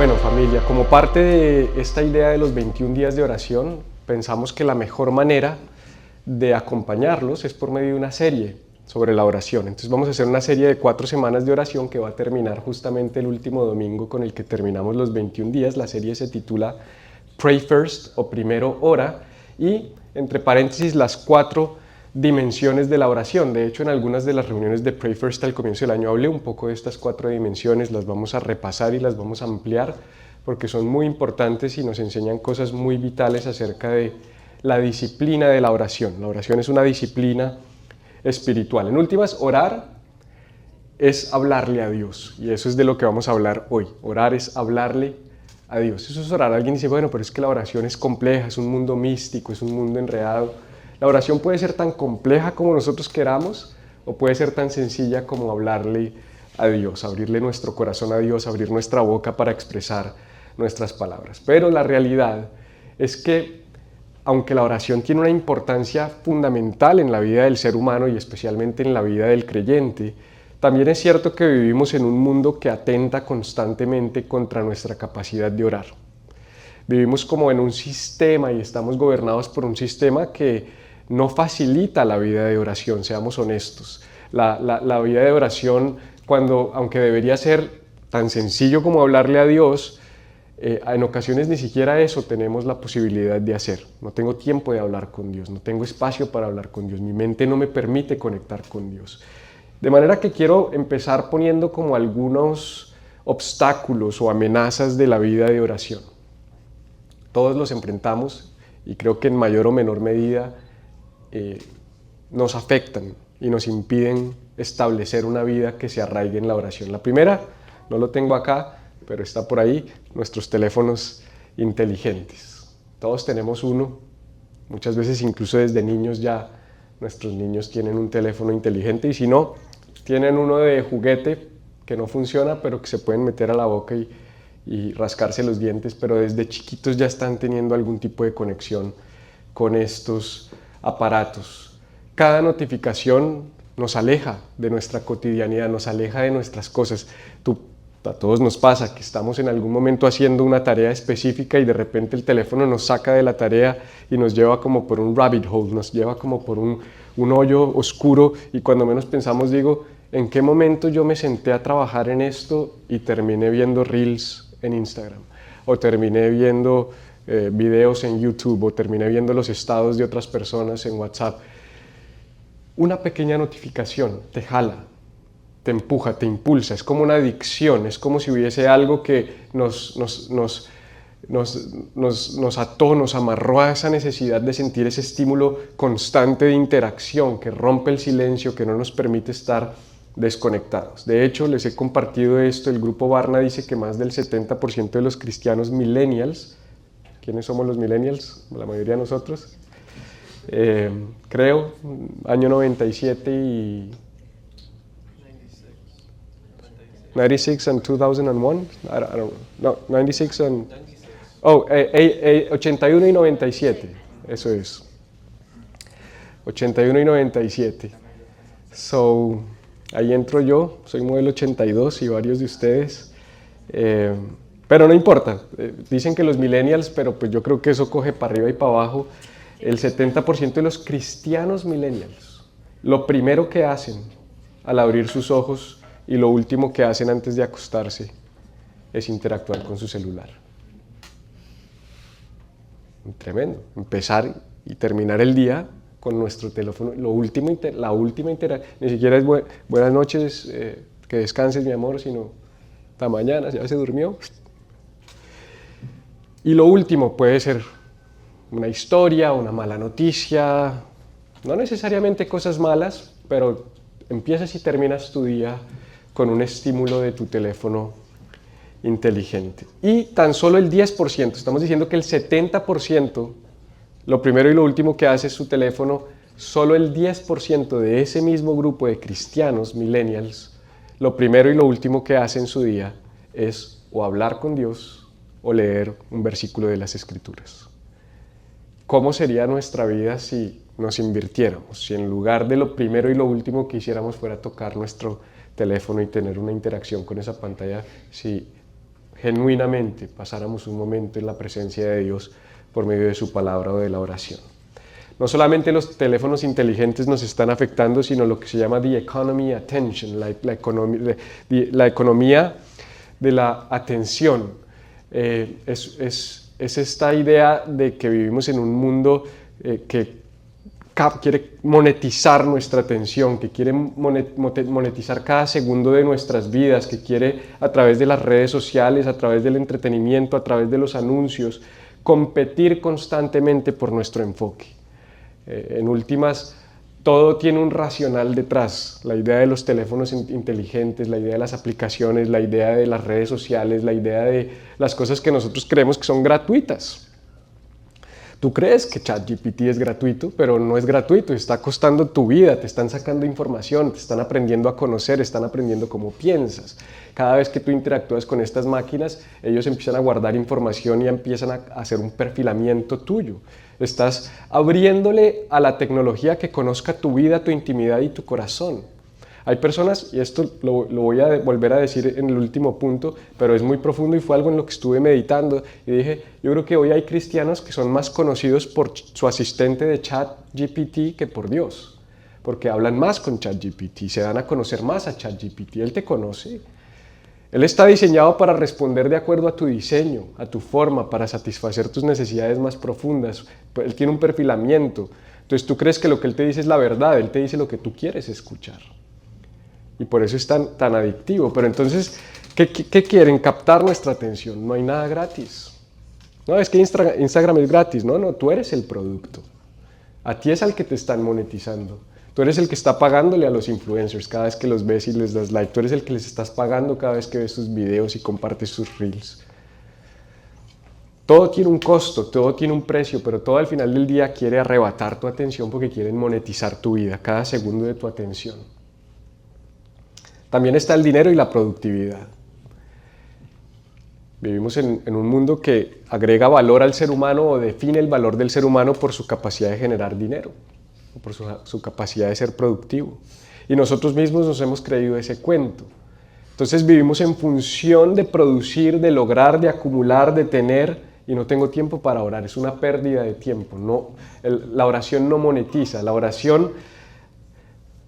Bueno, familia, como parte de esta idea de los 21 días de oración, pensamos que la mejor manera de acompañarlos es por medio de una serie sobre la oración. Entonces vamos a hacer una serie de 4 semanas de oración que va a terminar justamente el último domingo con el que terminamos los 21 días. La serie se titula Pray First o Primero Ora, y entre paréntesis las 4 dimensiones de la oración. De hecho, en algunas de las reuniones de Pray First al comienzo del año hablé un poco de estas 4 dimensiones. Las vamos a repasar y las vamos a ampliar porque son muy importantes y nos enseñan cosas muy vitales acerca de la disciplina de la oración. La oración es una disciplina espiritual. En últimas, orar es hablarle a Dios, y eso es de lo que vamos a hablar hoy. Orar es hablarle a Dios. Eso es orar. Alguien dice, bueno, pero es que la oración es compleja, es un mundo místico, es un mundo enredado. La oración puede ser tan compleja como nosotros queramos, o puede ser tan sencilla como hablarle a Dios, abrirle nuestro corazón a Dios, abrir nuestra boca para expresar nuestras palabras. Pero la realidad es que, aunque la oración tiene una importancia fundamental en la vida del ser humano y especialmente en la vida del creyente, también es cierto que vivimos en un mundo que atenta constantemente contra nuestra capacidad de orar. Vivimos como en un sistema y estamos gobernados por un sistema que no facilita la vida de oración, seamos honestos. La vida de oración, aunque debería ser tan sencillo como hablarle a Dios, en ocasiones ni siquiera eso tenemos la posibilidad de hacer. No tengo tiempo de hablar con Dios, no tengo espacio para hablar con Dios, mi mente no me permite conectar con Dios. De manera que quiero empezar poniendo como algunos obstáculos o amenazas de la vida de oración. Todos los enfrentamos y creo que en mayor o menor medida nos afectan y nos impiden establecer una vida que se arraigue en la oración. La primera, no lo tengo acá, pero está por ahí, nuestros teléfonos inteligentes. Todos tenemos uno, muchas veces incluso desde niños ya nuestros niños tienen un teléfono inteligente, y si no, tienen uno de juguete que no funciona, pero que se pueden meter a la boca y rascarse los dientes, pero desde chiquitos ya están teniendo algún tipo de conexión con estos aparatos. Cada notificación nos aleja de nuestra cotidianidad, nos aleja de nuestras cosas. A todos nos pasa que estamos en algún momento haciendo una tarea específica y de repente el teléfono nos saca de la tarea y nos lleva como por un rabbit hole, nos lleva como por un hoyo oscuro, y cuando menos pensamos digo, ¿en qué momento yo me senté a trabajar en esto y terminé viendo reels en Instagram? O terminé viendo videos en YouTube, o terminé viendo los estados de otras personas en WhatsApp. Una pequeña notificación te jala, te empuja, te impulsa, es como una adicción, es como si hubiese algo que nos ató, nos amarró a esa necesidad de sentir ese estímulo constante de interacción que rompe el silencio, que no nos permite estar desconectados. De hecho, les he compartido esto, el grupo Barna dice que más del 70% de los cristianos millennials, ¿quiénes somos los millennials? La mayoría de nosotros, creo, año 97 y 96 and 2001, I don't know. No, 96 and... Oh, 81 y 97, eso es. 81 y 97. So, ahí entro yo, soy modelo 82 y varios de ustedes. Pero no importa, dicen que los millennials, pero pues yo creo que eso coge para arriba y para abajo. El 70% de los cristianos millennials, lo primero que hacen al abrir sus ojos y lo último que hacen antes de acostarse es interactuar con su celular. Tremendo. Empezar y terminar el día con nuestro teléfono. La última interacción. Ni siquiera es buenas noches, que descanses mi amor, sino hasta mañana, ya se durmió. Y lo último puede ser una historia, una mala noticia, no necesariamente cosas malas, pero empiezas y terminas tu día con un estímulo de tu teléfono inteligente. Y tan solo el 10%, estamos diciendo que el 70%, lo primero y lo último que hace es su teléfono. Solo el 10% de ese mismo grupo de cristianos millennials, lo primero y lo último que hace en su día es o hablar con Dios o leer un versículo de las Escrituras. ¿Cómo sería nuestra vida si nos invirtiéramos? Si en lugar de lo primero y lo último que hiciéramos fuera tocar nuestro teléfono y tener una interacción con esa pantalla, si genuinamente pasáramos un momento en la presencia de Dios por medio de su palabra o de la oración. No solamente los teléfonos inteligentes nos están afectando, sino lo que se llama the economy attention, la economía de la atención. Es esta idea de que vivimos en un mundo que quiere monetizar nuestra atención, que quiere monetizar cada segundo de nuestras vidas, que quiere a través de las redes sociales, a través del entretenimiento, a través de los anuncios, competir constantemente por nuestro enfoque. En últimas, todo tiene un racional detrás. La idea de los teléfonos inteligentes, la idea de las aplicaciones, la idea de las redes sociales, la idea de las cosas que nosotros creemos que son gratuitas. Tú crees que ChatGPT es gratuito, pero no es gratuito, está costando tu vida, te están sacando información, te están aprendiendo a conocer, están aprendiendo cómo piensas. Cada vez que tú interactúas con estas máquinas, ellos empiezan a guardar información y empiezan a hacer un perfilamiento tuyo. Estás abriéndole a la tecnología que conozca tu vida, tu intimidad y tu corazón. Hay personas, y esto lo voy a volver a decir en el último punto, pero es muy profundo y fue algo en lo que estuve meditando y dije, yo creo que hoy hay cristianos que son más conocidos por su asistente de ChatGPT que por Dios, porque hablan más con ChatGPT, se dan a conocer más a ChatGPT, Él te conoce. Él está diseñado para responder de acuerdo a tu diseño, a tu forma, para satisfacer tus necesidades más profundas. Él tiene un perfilamiento. Entonces tú crees que lo que Él te dice es la verdad, Él te dice lo que tú quieres escuchar. Y por eso es tan adictivo. Pero entonces, ¿qué quieren? Captar nuestra atención. No hay nada gratis. No, es que Instagram es gratis. No, tú eres el producto. A ti es al que te están monetizando. Tú eres el que está pagándole a los influencers cada vez que los ves y les das like. Tú eres el que les estás pagando cada vez que ves sus videos y compartes sus reels. Todo tiene un costo, todo tiene un precio, pero todo al final del día quiere arrebatar tu atención porque quieren monetizar tu vida, cada segundo de tu atención. También está el dinero y la productividad. Vivimos en un mundo que agrega valor al ser humano o define el valor del ser humano por su capacidad de generar dinero, o por su capacidad de ser productivo. Y nosotros mismos nos hemos creído ese cuento. Entonces vivimos en función de producir, de lograr, de acumular, de tener, y no tengo tiempo para orar. Es una pérdida de tiempo. La oración no monetiza. La oración,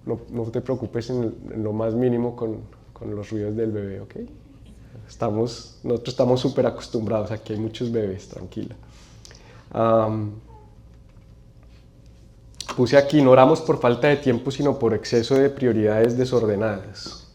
no te preocupes en lo más mínimo con los ruidos del bebé, ¿ok? Nosotros estamos súper acostumbrados, aquí hay muchos bebés, tranquila. Puse aquí, no oramos por falta de tiempo, sino por exceso de prioridades desordenadas.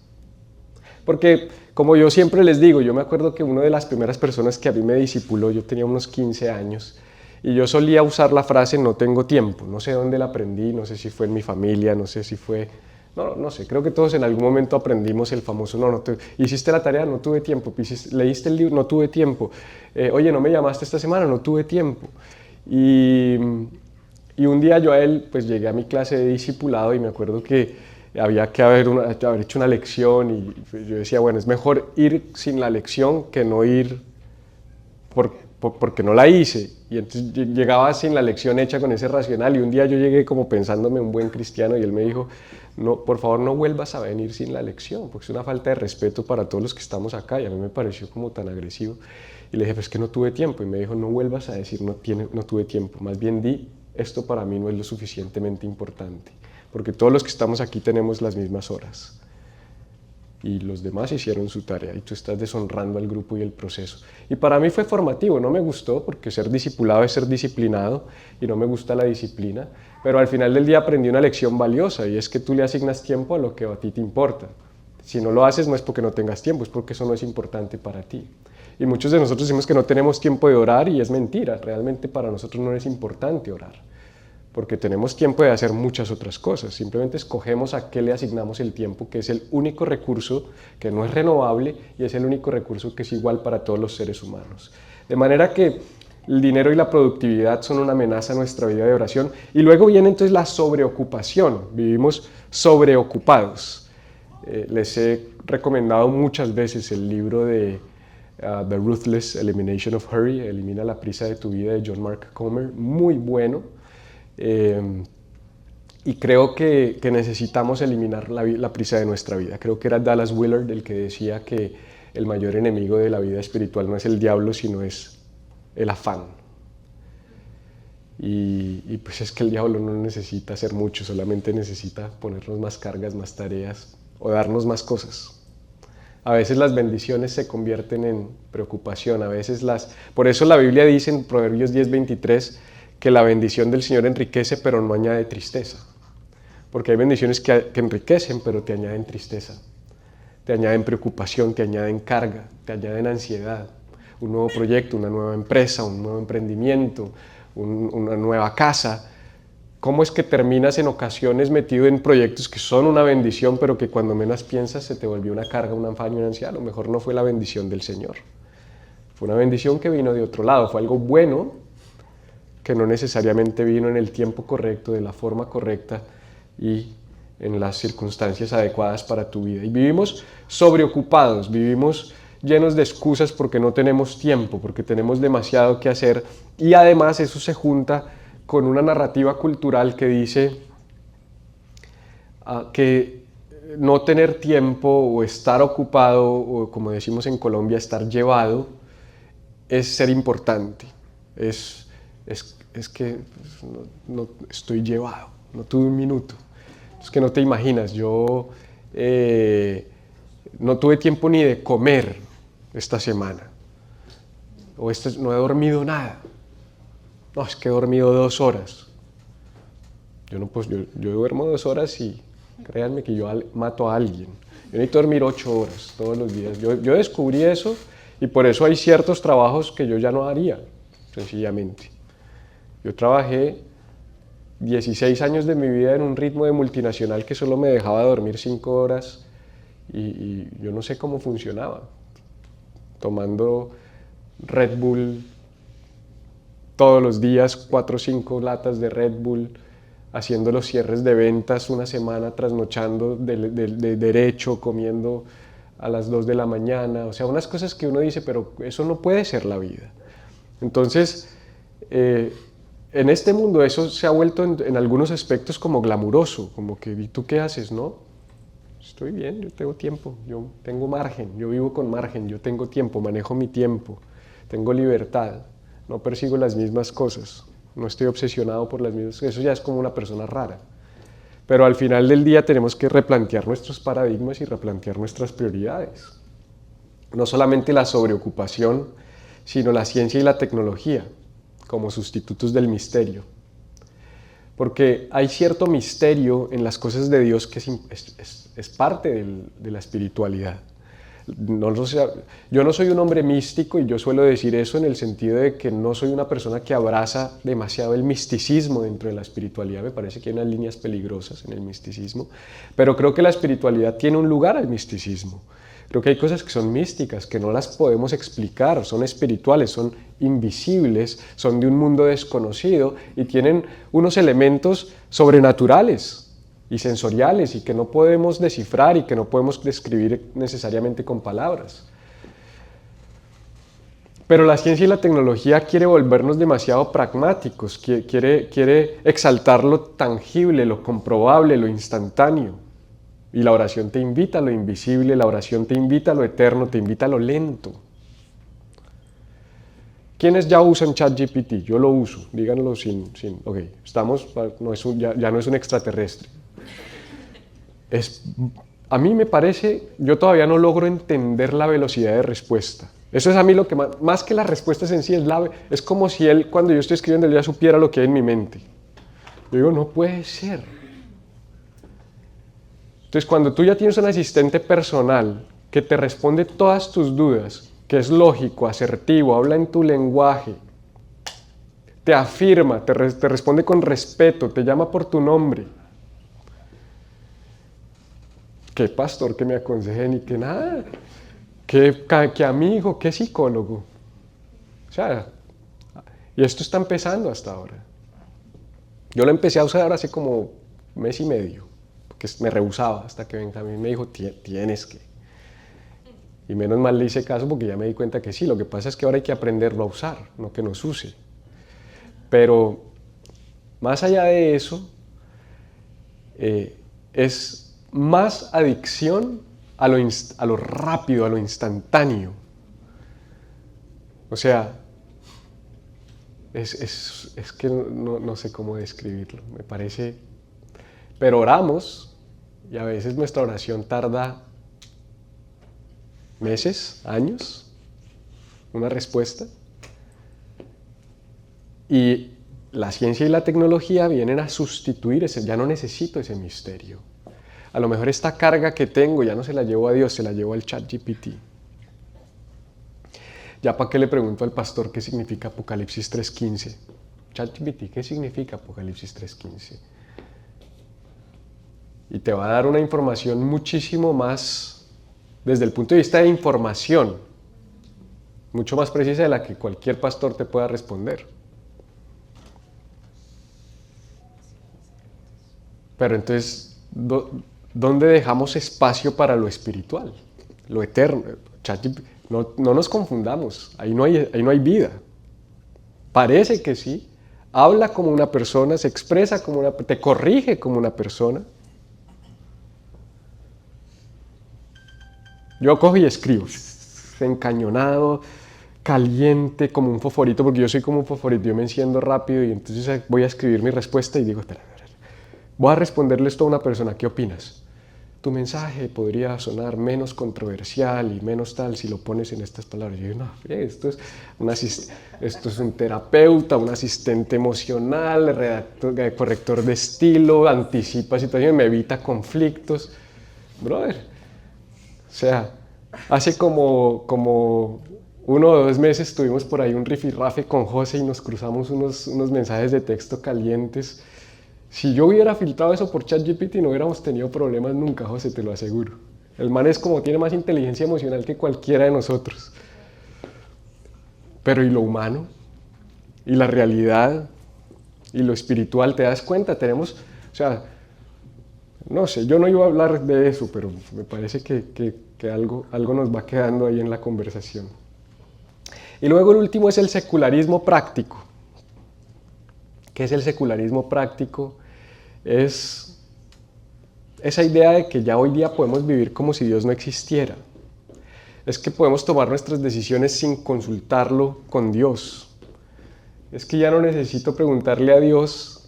Porque, como yo siempre les digo, yo me acuerdo que una de las primeras personas que a mí me discipuló, yo tenía unos 15 años, y yo solía usar la frase no tengo tiempo. No sé dónde la aprendí, no sé si fue en mi familia, no sé si fue... No sé, creo que todos en algún momento aprendimos el famoso hiciste la tarea, no tuve tiempo, leíste el libro, no tuve tiempo, oye, no me llamaste esta semana, no tuve tiempo. Y un día yo a él, pues llegué a mi clase de discipulado y me acuerdo que había que haber hecho una lección y yo decía, bueno, es mejor ir sin la lección que no ir porque no la hice. Y entonces llegaba sin la lección hecha con ese racional y un día yo llegué como pensándome un buen cristiano y él me dijo, no, por favor no vuelvas a venir sin la lección, porque es una falta de respeto para todos los que estamos acá, y a mí me pareció como tan agresivo. Y le dije, pues que no tuve tiempo, y me dijo, no vuelvas a decir no tuve tiempo, más bien di, esto para mí no es lo suficientemente importante, porque todos los que estamos aquí tenemos las mismas horas. Y los demás hicieron su tarea y tú estás deshonrando al grupo y el proceso. Y para mí fue formativo, no me gustó porque ser discipulado es ser disciplinado y no me gusta la disciplina, pero al final del día aprendí una lección valiosa y es que tú le asignas tiempo a lo que a ti te importa. Si no lo haces no es porque no tengas tiempo, es porque eso no es importante para ti. Y muchos de nosotros decimos que no tenemos tiempo de orar y es mentira, realmente para nosotros no es importante orar, porque tenemos tiempo de hacer muchas otras cosas, simplemente escogemos a qué le asignamos el tiempo, que es el único recurso que no es renovable y es el único recurso que es igual para todos los seres humanos. De manera que el dinero y la productividad son una amenaza a nuestra vida de oración. Y luego viene entonces la sobreocupación, vivimos sobreocupados. Les he recomendado muchas veces el libro de The Ruthless Elimination of Hurry, Elimina la prisa de tu vida, de John Mark Comer, muy bueno. Y creo que necesitamos eliminar la prisa de nuestra vida. Creo que era Dallas Willard el que decía que el mayor enemigo de la vida espiritual no es el diablo, sino es el afán. Y pues es que el diablo no necesita hacer mucho, solamente necesita ponernos más cargas, más tareas o darnos más cosas. A veces las bendiciones se convierten en preocupación, por eso la Biblia dice en Proverbios 10:23 que la bendición del Señor enriquece pero no añade tristeza. Porque hay bendiciones que enriquecen pero te añaden tristeza, te añaden preocupación, te añaden carga, te añaden ansiedad. Un nuevo proyecto, una nueva empresa, un nuevo emprendimiento, una nueva casa. ¿Cómo es que terminas en ocasiones metido en proyectos que son una bendición, pero que cuando menos piensas se te volvió una carga, un afán y una ansiedad? A lo mejor no fue la bendición del Señor. Fue una bendición que vino de otro lado, fue algo bueno que no necesariamente vino en el tiempo correcto, de la forma correcta y en las circunstancias adecuadas para tu vida. Y vivimos sobreocupados, vivimos llenos de excusas porque no tenemos tiempo, porque tenemos demasiado que hacer, y además eso se junta con una narrativa cultural que dice que no tener tiempo o estar ocupado, o como decimos en Colombia, estar llevado, es ser importante. Es que no estoy llevado, no tuve un minuto. Es que no te imaginas, yo no tuve tiempo ni de comer esta semana, o no he dormido nada. No, es que he dormido 2 horas. Yo duermo 2 horas y créanme que yo mato a alguien. Yo necesito dormir 8 horas todos los días. Yo descubrí eso y por eso hay ciertos trabajos que yo ya no haría, sencillamente. Yo trabajé 16 años de mi vida en un ritmo de multinacional que solo me dejaba dormir 5 horas y yo no sé cómo funcionaba. Tomando Red Bull todos los días, 4 o 5 latas de Red Bull, haciendo los cierres de ventas una semana, trasnochando de derecho, comiendo a las 2 de la mañana. O sea, unas cosas que uno dice, pero eso no puede ser la vida. Entonces, en este mundo eso se ha vuelto en algunos aspectos como glamuroso, como que ¿y tú qué haces? No, estoy bien, yo tengo tiempo, yo tengo margen, yo vivo con margen, yo tengo tiempo, manejo mi tiempo, tengo libertad, no persigo las mismas cosas, no estoy obsesionado por las mismas cosas. Eso ya es como una persona rara. Pero al final del día tenemos que replantear nuestros paradigmas y replantear nuestras prioridades. No solamente la sobreocupación, sino la ciencia y la tecnología como sustitutos del misterio. Porque hay cierto misterio en las cosas de Dios que es parte de la espiritualidad. Yo no soy un hombre místico y yo suelo decir eso en el sentido de que no soy una persona que abraza demasiado el misticismo dentro de la espiritualidad. Me parece que hay unas líneas peligrosas en el misticismo, pero creo que la espiritualidad tiene un lugar al misticismo. Creo que hay cosas que son místicas, que no las podemos explicar, son espirituales, son invisibles, son de un mundo desconocido y tienen unos elementos sobrenaturales y sensoriales y que no podemos descifrar y que no podemos describir necesariamente con palabras. Pero la ciencia y la tecnología quiere volvernos demasiado pragmáticos, quiere exaltar lo tangible, lo comprobable, lo instantáneo. Y la oración te invita a lo invisible, la oración te invita a lo eterno, te invita a lo lento. ¿Quiénes ya usan ChatGPT? Yo lo uso, díganlo ok, ya no es un extraterrestre. A mí me parece, yo todavía no logro entender la velocidad de respuesta. Eso es a mí lo que más que las respuestas en sí, es como si él, cuando yo estoy escribiendo, él ya supiera lo que hay en mi mente. Yo digo, no puede ser. Entonces, cuando tú ya tienes un asistente personal que te responde todas tus dudas, que es lógico, asertivo, habla en tu lenguaje, te afirma, te responde con respeto, te llama por tu nombre, qué pastor que me aconseje ni que nada, qué amigo, qué psicólogo. O sea, y esto está empezando hasta ahora. Yo lo empecé a usar hace como 1 mes y medio. Que me rehusaba hasta que Benjamín me dijo, tienes que. Y menos mal le hice caso porque ya me di cuenta que sí, lo que pasa es que ahora hay que aprenderlo a usar, no que nos use. Pero más allá de eso, es más adicción a lo rápido, a lo instantáneo. O sea, es que no sé cómo describirlo, me parece. Pero oramos y a veces nuestra oración tarda meses, años, una respuesta. Y la ciencia y la tecnología vienen a sustituir ese, ya no necesito ese misterio. A lo mejor esta carga que tengo ya no se la llevo a Dios, se la llevo al ChatGPT. Ya para qué le pregunto al pastor qué significa Apocalipsis 3.15. ChatGPT, ¿qué significa Apocalipsis 3.15? Y te va a dar una información muchísimo más, desde el punto de vista de información, mucho más precisa de la que cualquier pastor te pueda responder. Pero entonces, ¿dónde dejamos espacio para lo espiritual, lo eterno? No nos confundamos, ahí no hay vida. Parece que sí, habla como una persona, se expresa como una, te corrige como una persona. Yo cojo y escribo, encañonado, caliente, como un fosforito, porque yo soy como un fosforito, yo me enciendo rápido y entonces voy a escribir mi respuesta y digo, espera, voy a responderle esto a una persona, ¿qué opinas? Tu mensaje podría sonar menos controversial y menos tal si lo pones en estas palabras. Yo digo, no, esto es un terapeuta, un asistente emocional, corrector de estilo, anticipa situaciones, me evita conflictos. Brother, o sea, hace como 1 o 2 meses tuvimos por ahí un rifirrafe con José y nos cruzamos unos mensajes de texto calientes. Si yo hubiera filtrado eso por ChatGPT no hubiéramos tenido problemas nunca, José, te lo aseguro. El man es como tiene más inteligencia emocional que cualquiera de nosotros. Pero ¿y lo humano? ¿Y la realidad? ¿Y lo espiritual? ¿Te das cuenta? Tenemos, o sea, no sé, yo no iba a hablar de eso, pero me parece que algo nos va quedando ahí en la conversación. Y luego el último es el secularismo práctico. ¿Qué es el secularismo práctico? Es esa idea de que ya hoy día podemos vivir como si Dios no existiera. Es que podemos tomar nuestras decisiones sin consultarlo con Dios. Es que ya no necesito preguntarle a Dios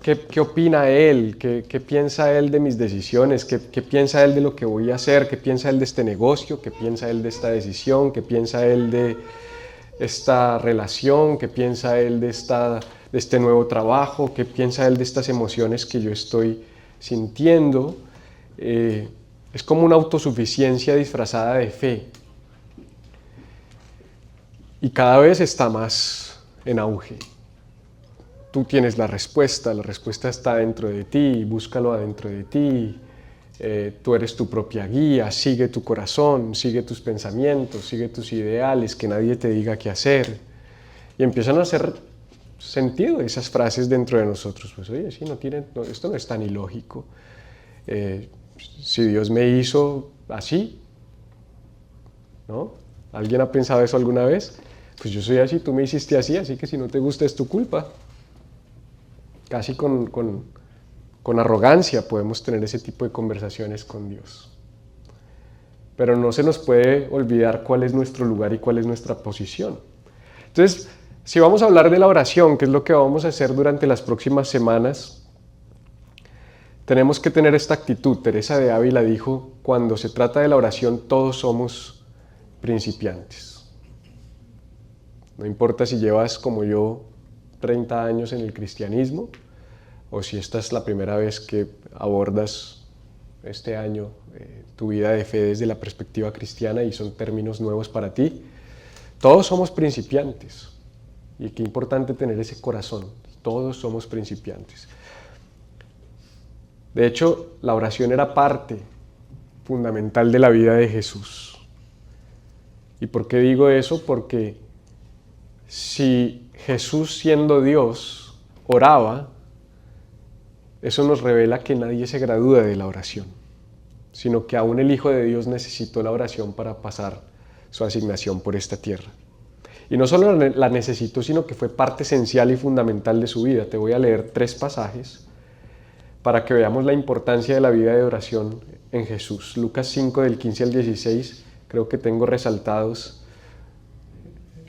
qué opina Él, qué piensa Él de mis decisiones, qué piensa Él de lo que voy a hacer, qué piensa Él de este negocio, qué piensa Él de esta decisión, qué piensa Él de esta relación, qué piensa Él de este nuevo trabajo, qué piensa Él de estas emociones que yo estoy sintiendo. Es como una autosuficiencia disfrazada de fe. Y cada vez está más en auge. Tú tienes la respuesta está dentro de ti, búscalo adentro de ti. Tú eres tu propia guía, sigue tu corazón, sigue tus pensamientos, sigue tus ideales, que nadie te diga qué hacer. Y empiezan a hacer sentido esas frases dentro de nosotros. Pues oye, sí, esto no es tan ilógico. Si Dios me hizo así, ¿no? ¿Alguien ha pensado eso alguna vez? Pues yo soy así, tú me hiciste así que si no te gusta es tu culpa. Casi con arrogancia podemos tener ese tipo de conversaciones con Dios. Pero no se nos puede olvidar cuál es nuestro lugar y cuál es nuestra posición. Entonces, si vamos a hablar de la oración, que es lo que vamos a hacer durante las próximas semanas, tenemos que tener esta actitud. Teresa de Ávila dijo, cuando se trata de la oración, todos somos principiantes. No importa si llevas, como yo, 30 años en el cristianismo, o si esta es la primera vez que abordas este año tu vida de fe desde la perspectiva cristiana y son términos nuevos para ti. Todos somos principiantes. Y qué importante tener ese corazón. Todos somos principiantes. De hecho, la oración era parte fundamental de la vida de Jesús. ¿Y por qué digo eso? Porque si Jesús, siendo Dios, oraba, eso nos revela que nadie se gradúa de la oración, sino que aún el Hijo de Dios necesitó la oración para pasar su asignación por esta tierra. Y no solo la necesitó, sino que fue parte esencial y fundamental de su vida. Te voy a leer 3 pasajes para que veamos la importancia de la vida de oración en Jesús. Lucas 5 del 15 al 16, creo que tengo resaltados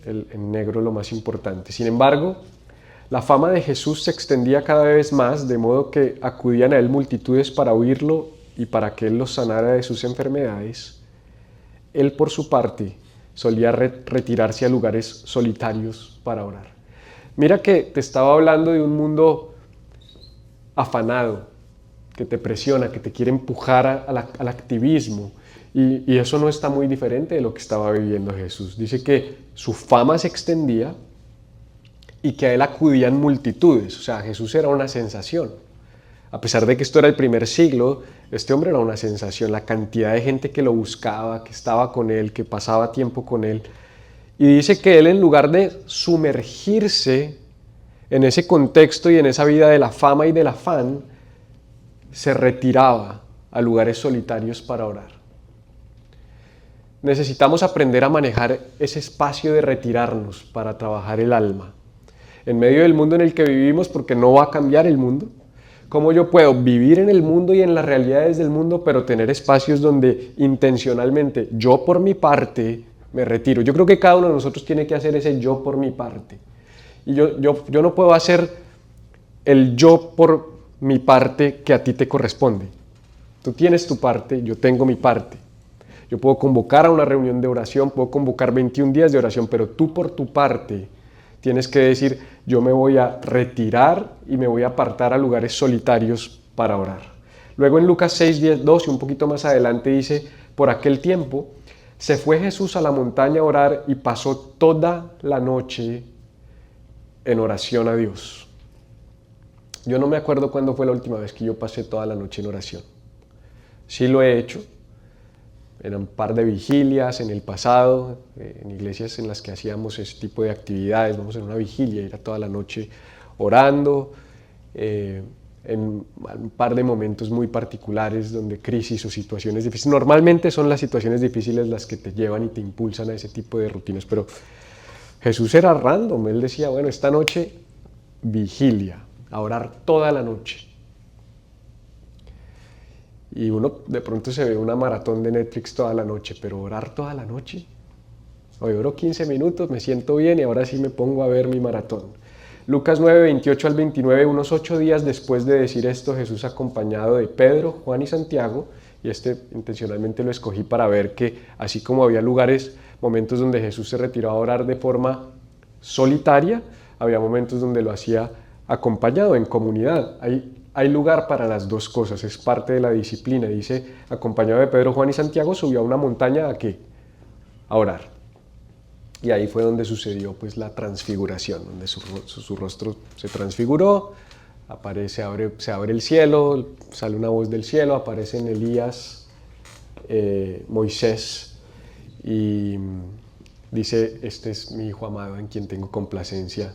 en negro lo más importante. Sin embargo, la fama de Jesús se extendía cada vez más, de modo que acudían a él multitudes para oírlo y para que él los sanara de sus enfermedades. Él, por su parte, solía retirarse a lugares solitarios para orar. Mira que te estaba hablando de un mundo afanado, que te presiona, que te quiere empujar al activismo. Y eso no está muy diferente de lo que estaba viviendo Jesús. Dice que su fama se extendía y que a él acudían multitudes. O sea, Jesús era una sensación. A pesar de que esto era el primer siglo, este hombre era una sensación. La cantidad de gente que lo buscaba, que estaba con él, que pasaba tiempo con él. Y dice que él, en lugar de sumergirse en ese contexto y en esa vida de la fama y del afán, se retiraba a lugares solitarios para orar. Necesitamos aprender a manejar ese espacio de retirarnos para trabajar el alma. En medio del mundo en el que vivimos, porque no va a cambiar el mundo, ¿cómo yo puedo vivir en el mundo y en las realidades del mundo, pero tener espacios donde intencionalmente yo por mi parte me retiro? Yo creo que cada uno de nosotros tiene que hacer ese yo por mi parte. Y yo no puedo hacer el yo por mi parte que a ti te corresponde. Tú tienes tu parte, yo tengo mi parte. Yo puedo convocar a una reunión de oración, puedo convocar 21 días de oración, pero tú por tu parte tienes que decir, yo me voy a retirar y me voy a apartar a lugares solitarios para orar. Luego en Lucas 6, 10, 12, un poquito más adelante dice, por aquel tiempo se fue Jesús a la montaña a orar y pasó toda la noche en oración a Dios. Yo no me acuerdo cuándo fue la última vez que yo pasé toda la noche en oración. Sí lo he hecho. Eran un par de vigilias en el pasado, en iglesias en las que hacíamos ese tipo de actividades. Vamos a una vigilia, ir a toda la noche orando, en un par de momentos muy particulares donde crisis o situaciones difíciles. Normalmente son las situaciones difíciles las que te llevan y te impulsan a ese tipo de rutinas, pero Jesús era random. Él decía, bueno, esta noche vigilia, a orar toda la noche. Y uno de pronto se ve una maratón de Netflix toda la noche, pero orar toda la noche. Hoy oro 15 minutos, me siento bien y ahora sí me pongo a ver mi maratón. Lucas 9, 28 al 29, unos 8 días después de decir esto, Jesús acompañado de Pedro, Juan y Santiago, y intencionalmente lo escogí para ver que así como había lugares, momentos donde Jesús se retiró a orar de forma solitaria, había momentos donde lo hacía acompañado, en comunidad. Hay lugar para las dos cosas, es parte de la disciplina. Dice, acompañado de Pedro, Juan y Santiago, subió a una montaña ¿a qué? A orar. Y ahí fue donde sucedió pues la transfiguración, donde su rostro se transfiguró, se abre el cielo, sale una voz del cielo, aparecen Elías, Moisés, y dice, este es mi hijo amado en quien tengo complacencia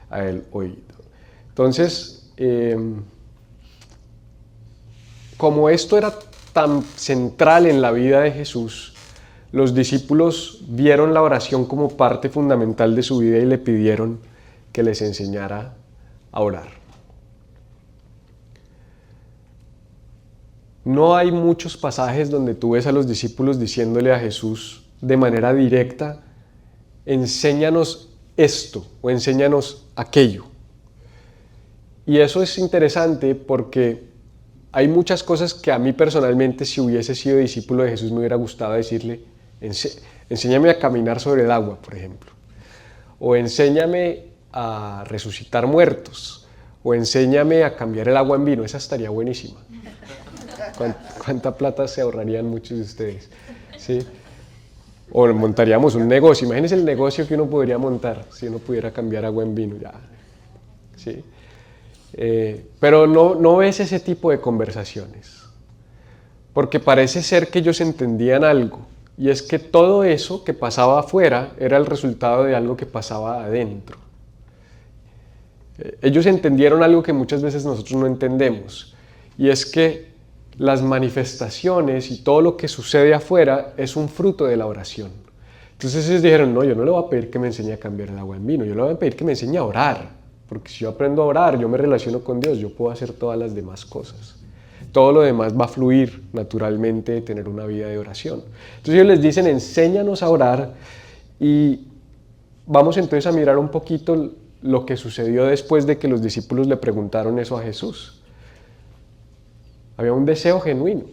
a él oído. Entonces, como esto era tan central en la vida de Jesús, los discípulos vieron la oración como parte fundamental de su vida y le pidieron que les enseñara a orar. No hay muchos pasajes donde tú ves a los discípulos diciéndole a Jesús de manera directa, enséñanos esto o enséñanos aquello. Y eso es interesante porque hay muchas cosas que a mí personalmente, si hubiese sido discípulo de Jesús, me hubiera gustado decirle, enséñame a caminar sobre el agua, por ejemplo, o enséñame a resucitar muertos, o enséñame a cambiar el agua en vino. Esa estaría buenísima. ¿Cuánta plata se ahorrarían muchos de ustedes? ¿Sí? O montaríamos un negocio. Imagínense el negocio que uno podría montar si uno pudiera cambiar agua en vino. Ya. ¿Sí? Pero no ves ese tipo de conversaciones, porque parece ser que ellos entendían algo, y es que todo eso que pasaba afuera era el resultado de algo que pasaba adentro. Ellos entendieron algo que muchas veces nosotros no entendemos, y es que las manifestaciones y todo lo que sucede afuera es un fruto de la oración. Entonces ellos dijeron, no, yo no le voy a pedir que me enseñe a cambiar el agua en vino, yo le voy a pedir que me enseñe a orar. Porque si yo aprendo a orar, yo me relaciono con Dios, yo puedo hacer todas las demás cosas. Todo lo demás va a fluir naturalmente de tener una vida de oración. Entonces ellos les dicen, enséñanos a orar, y vamos entonces a mirar un poquito lo que sucedió después de que los discípulos le preguntaron eso a Jesús. Había un deseo genuino.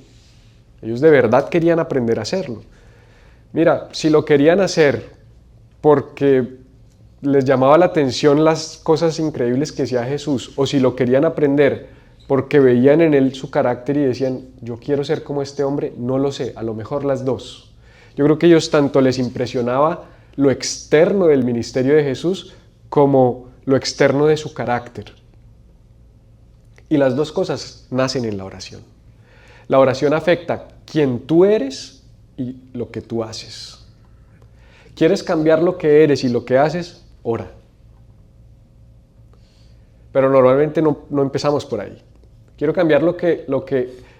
Ellos de verdad querían aprender a hacerlo. Mira, si lo querían hacer porque les llamaba la atención las cosas increíbles que hacía Jesús, o si lo querían aprender porque veían en él su carácter y decían, yo quiero ser como este hombre, no lo sé, a lo mejor las dos. Yo creo que ellos tanto les impresionaba lo externo del ministerio de Jesús como lo externo de su carácter. Y las dos cosas nacen en la oración. La oración afecta quién tú eres y lo que tú haces. ¿Quieres cambiar lo que eres y lo que haces? Ora. Pero normalmente no empezamos por ahí. Quiero cambiar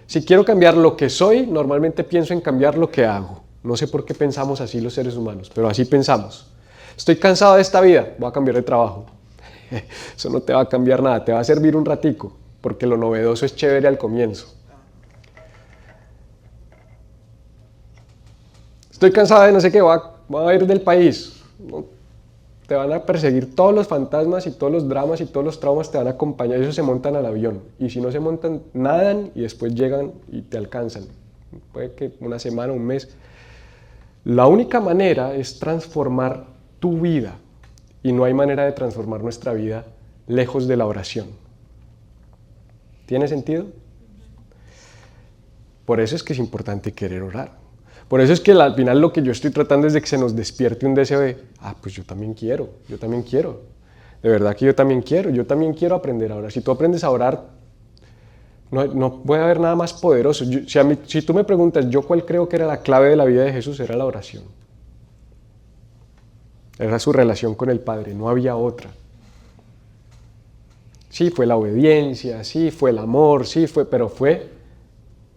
si quiero cambiar lo que soy, normalmente pienso en cambiar lo que hago. No sé por qué pensamos así los seres humanos, pero así pensamos. Estoy cansado de esta vida, voy a cambiar de trabajo. Eso no te va a cambiar nada, te va a servir un ratico, porque lo novedoso es chévere al comienzo. Estoy cansado de no sé qué, voy a ir del país. No, te van a perseguir todos los fantasmas y todos los dramas y todos los traumas te van a acompañar. Ellos se montan al avión, y si no se montan, nadan y después llegan y te alcanzan. Puede que una semana, un mes. La única manera es transformar tu vida, y no hay manera de transformar nuestra vida lejos de la oración. ¿Tiene sentido? Por eso es que es importante querer orar. Por eso es que al final lo que yo estoy tratando es de que se nos despierte un deseo de, pues yo también quiero. De verdad que yo también quiero aprender a orar. Si tú aprendes a orar, no puede haber nada más poderoso. Si tú me preguntas, yo cuál creo que era la clave de la vida de Jesús, era la oración. Era su relación con el Padre, no había otra. Sí, fue la obediencia, sí, fue el amor, pero fue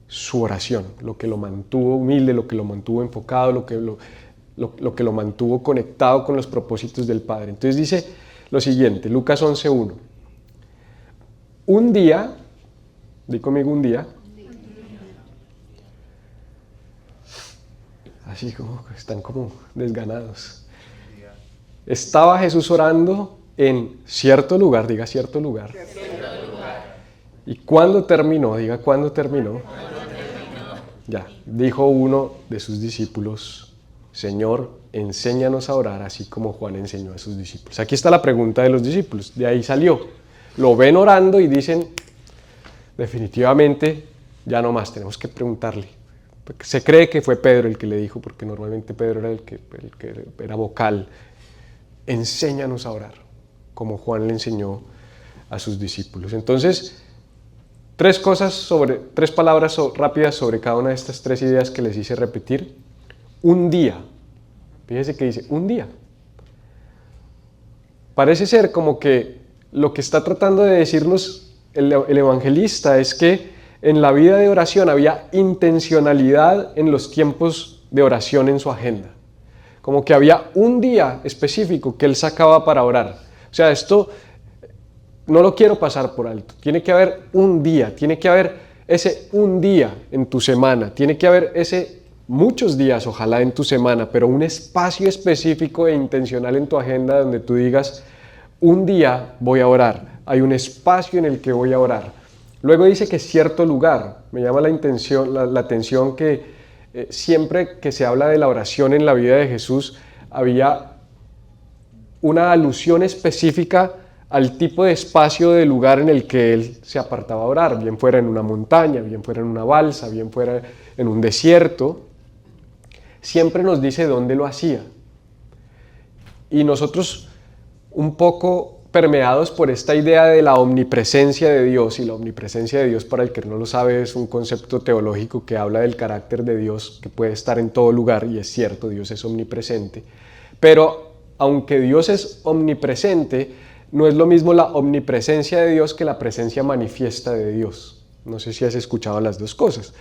su oración, lo que lo mantuvo humilde, lo que lo mantuvo enfocado, lo que lo mantuvo conectado con los propósitos del Padre. Entonces dice lo siguiente, Lucas 11:1. Un día, di conmigo un día, así como están como desganados. Estaba Jesús orando en cierto lugar, diga cierto lugar. ¿Y cuándo terminó? Diga cuándo terminó. Ya, dijo uno de sus discípulos, Señor, enséñanos a orar así como Juan enseñó a sus discípulos. Aquí está la pregunta de los discípulos, de ahí salió. Lo ven orando y dicen, definitivamente, ya no más, tenemos que preguntarle. Se cree que fue Pedro el que le dijo, porque normalmente Pedro era el que era vocal. Enséñanos a orar, como Juan le enseñó a sus discípulos. Entonces, tres palabras rápidas sobre cada una de estas tres ideas que les hice repetir. Un día. Fíjese que dice, un día. Parece ser como que lo que está tratando de decirnos el evangelista es que en la vida de oración había intencionalidad en los tiempos de oración en su agenda. Como que había un día específico que él sacaba para orar. O sea, esto no lo quiero pasar por alto. Tiene que haber un día, tiene que haber ese un día en tu semana, tiene que haber muchos días, ojalá en tu semana, pero un espacio específico e intencional en tu agenda donde tú digas, un día voy a orar, hay un espacio en el que voy a orar. Luego dice que cierto lugar, me llama la atención que siempre que se habla de la oración en la vida de Jesús, había una alusión específica al tipo de espacio, de lugar en el que él se apartaba a orar, bien fuera en una montaña, bien fuera en una balsa, bien fuera en un desierto. Siempre nos dice dónde lo hacía. Y nosotros, un poco permeados por esta idea de la omnipresencia de Dios, y la omnipresencia de Dios, para el que no lo sabe, es un concepto teológico que habla del carácter de Dios, que puede estar en todo lugar, y es cierto, Dios es omnipresente. Pero aunque Dios es omnipresente, no es lo mismo la omnipresencia de Dios que la presencia manifiesta de Dios. No sé si has escuchado las dos cosas.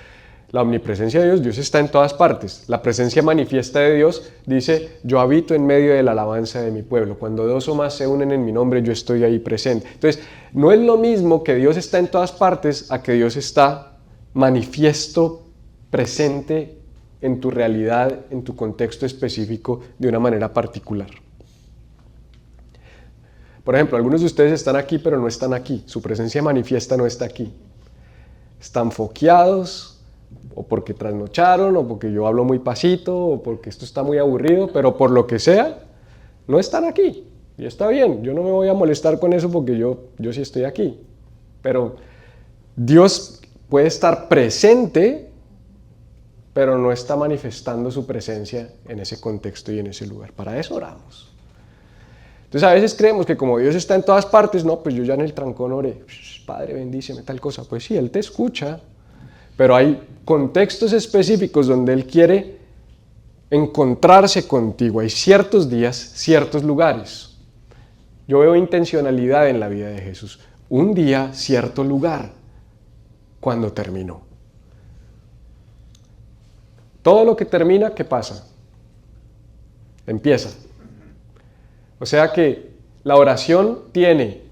La omnipresencia de Dios, Dios está en todas partes. La presencia manifiesta de Dios dice, yo habito en medio de la alabanza de mi pueblo. Cuando dos o más se unen en mi nombre, yo estoy ahí presente. Entonces, no es lo mismo que Dios está en todas partes a que Dios está manifiesto, presente en tu realidad, en tu contexto específico, de una manera particular. Por ejemplo, algunos de ustedes están aquí, pero no están aquí. Su presencia manifiesta no está aquí. Están foqueados, o porque trasnocharon, o porque yo hablo muy pasito, o porque esto está muy aburrido, pero por lo que sea, no están aquí. Y está bien, yo no me voy a molestar con eso porque yo sí estoy aquí. Pero Dios puede estar presente, pero no está manifestando su presencia en ese contexto y en ese lugar. Para eso oramos. Entonces a veces creemos que como Dios está en todas partes, no, pues yo ya en el trancón oré, Padre bendíceme tal cosa. Pues sí, Él te escucha, pero hay contextos específicos donde Él quiere encontrarse contigo. Hay ciertos días, ciertos lugares. Yo veo intencionalidad en la vida de Jesús. Un día, cierto lugar, cuando terminó. Todo lo que termina, ¿qué pasa? Empieza. O sea que la oración tiene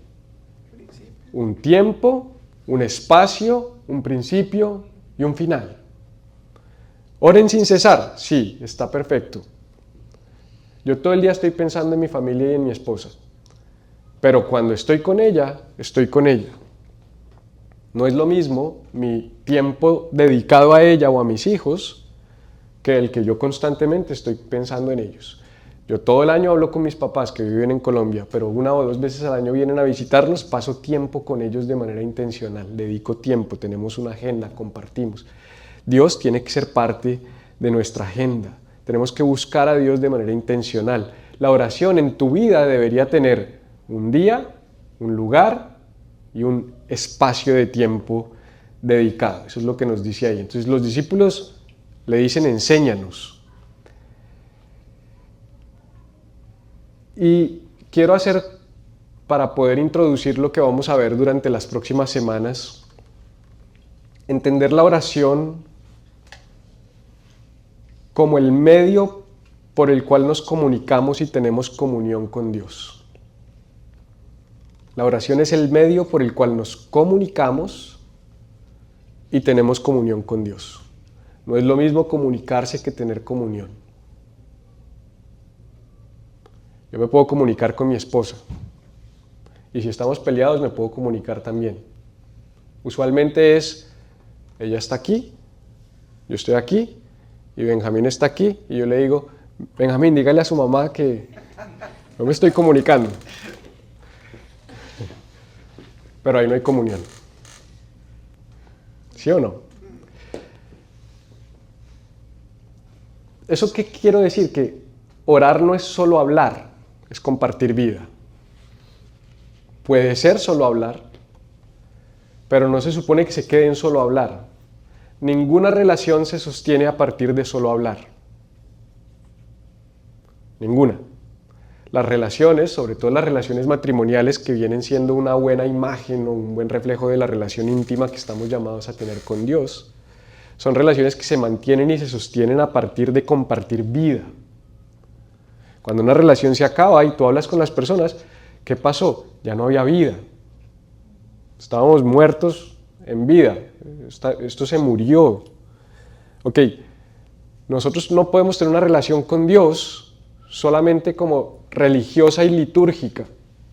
un tiempo, un espacio, un principio y un final. ¿Oren sin cesar? Sí, está perfecto. Yo todo el día estoy pensando en mi familia y en mi esposa. Pero cuando estoy con ella, estoy con ella. No es lo mismo mi tiempo dedicado a ella o a mis hijos que el que yo constantemente estoy pensando en ellos. Yo todo el año hablo con mis papás que viven en Colombia, pero 1 o 2 veces al año vienen a visitarnos, paso tiempo con ellos de manera intencional, dedico tiempo, tenemos una agenda, compartimos. Dios tiene que ser parte de nuestra agenda, tenemos que buscar a Dios de manera intencional. La oración en tu vida debería tener un día, un lugar y un espacio de tiempo dedicado. Eso es lo que nos dice ahí. Entonces los discípulos le dicen, enséñanos. Y quiero hacer, para poder introducir lo que vamos a ver durante las próximas semanas, entender la oración como el medio por el cual nos comunicamos y tenemos comunión con Dios. La oración es el medio por el cual nos comunicamos y tenemos comunión con Dios. No es lo mismo comunicarse que tener comunión. Yo me puedo comunicar con mi esposa y si estamos peleados me puedo comunicar también. Usualmente es, ella está aquí, yo estoy aquí y Benjamín está aquí y yo le digo, Benjamín, dígale a su mamá que no me estoy comunicando. Pero ahí no hay comunión. ¿Sí o no? ¿Eso qué quiero decir? Que orar no es solo hablar. Es compartir vida. Puede ser solo hablar, pero no se supone que se quede en solo hablar. Ninguna relación se sostiene a partir de solo hablar. Ninguna. Las relaciones, sobre todo las relaciones matrimoniales, que vienen siendo una buena imagen o un buen reflejo de la relación íntima que estamos llamados a tener con Dios, son relaciones que se mantienen y se sostienen a partir de compartir vida. Cuando una relación se acaba y tú hablas con las personas, ¿qué pasó? Ya no había vida. Estábamos muertos en vida. Esto se murió. Ok, nosotros no podemos tener una relación con Dios solamente como religiosa y litúrgica.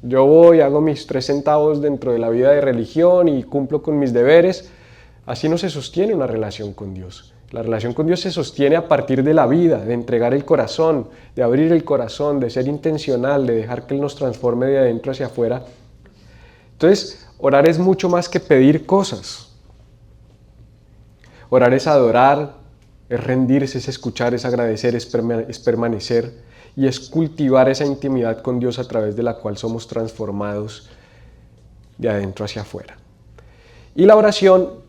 Yo voy, hago mis 3 centavos dentro de la vida de religión y cumplo con mis deberes. Así no se sostiene una relación con Dios. La relación con Dios se sostiene a partir de la vida, de entregar el corazón, de abrir el corazón, de ser intencional, de dejar que Él nos transforme de adentro hacia afuera. Entonces, orar es mucho más que pedir cosas. Orar es adorar, es rendirse, es escuchar, es agradecer, es permanecer y es cultivar esa intimidad con Dios a través de la cual somos transformados de adentro hacia afuera. Y la oración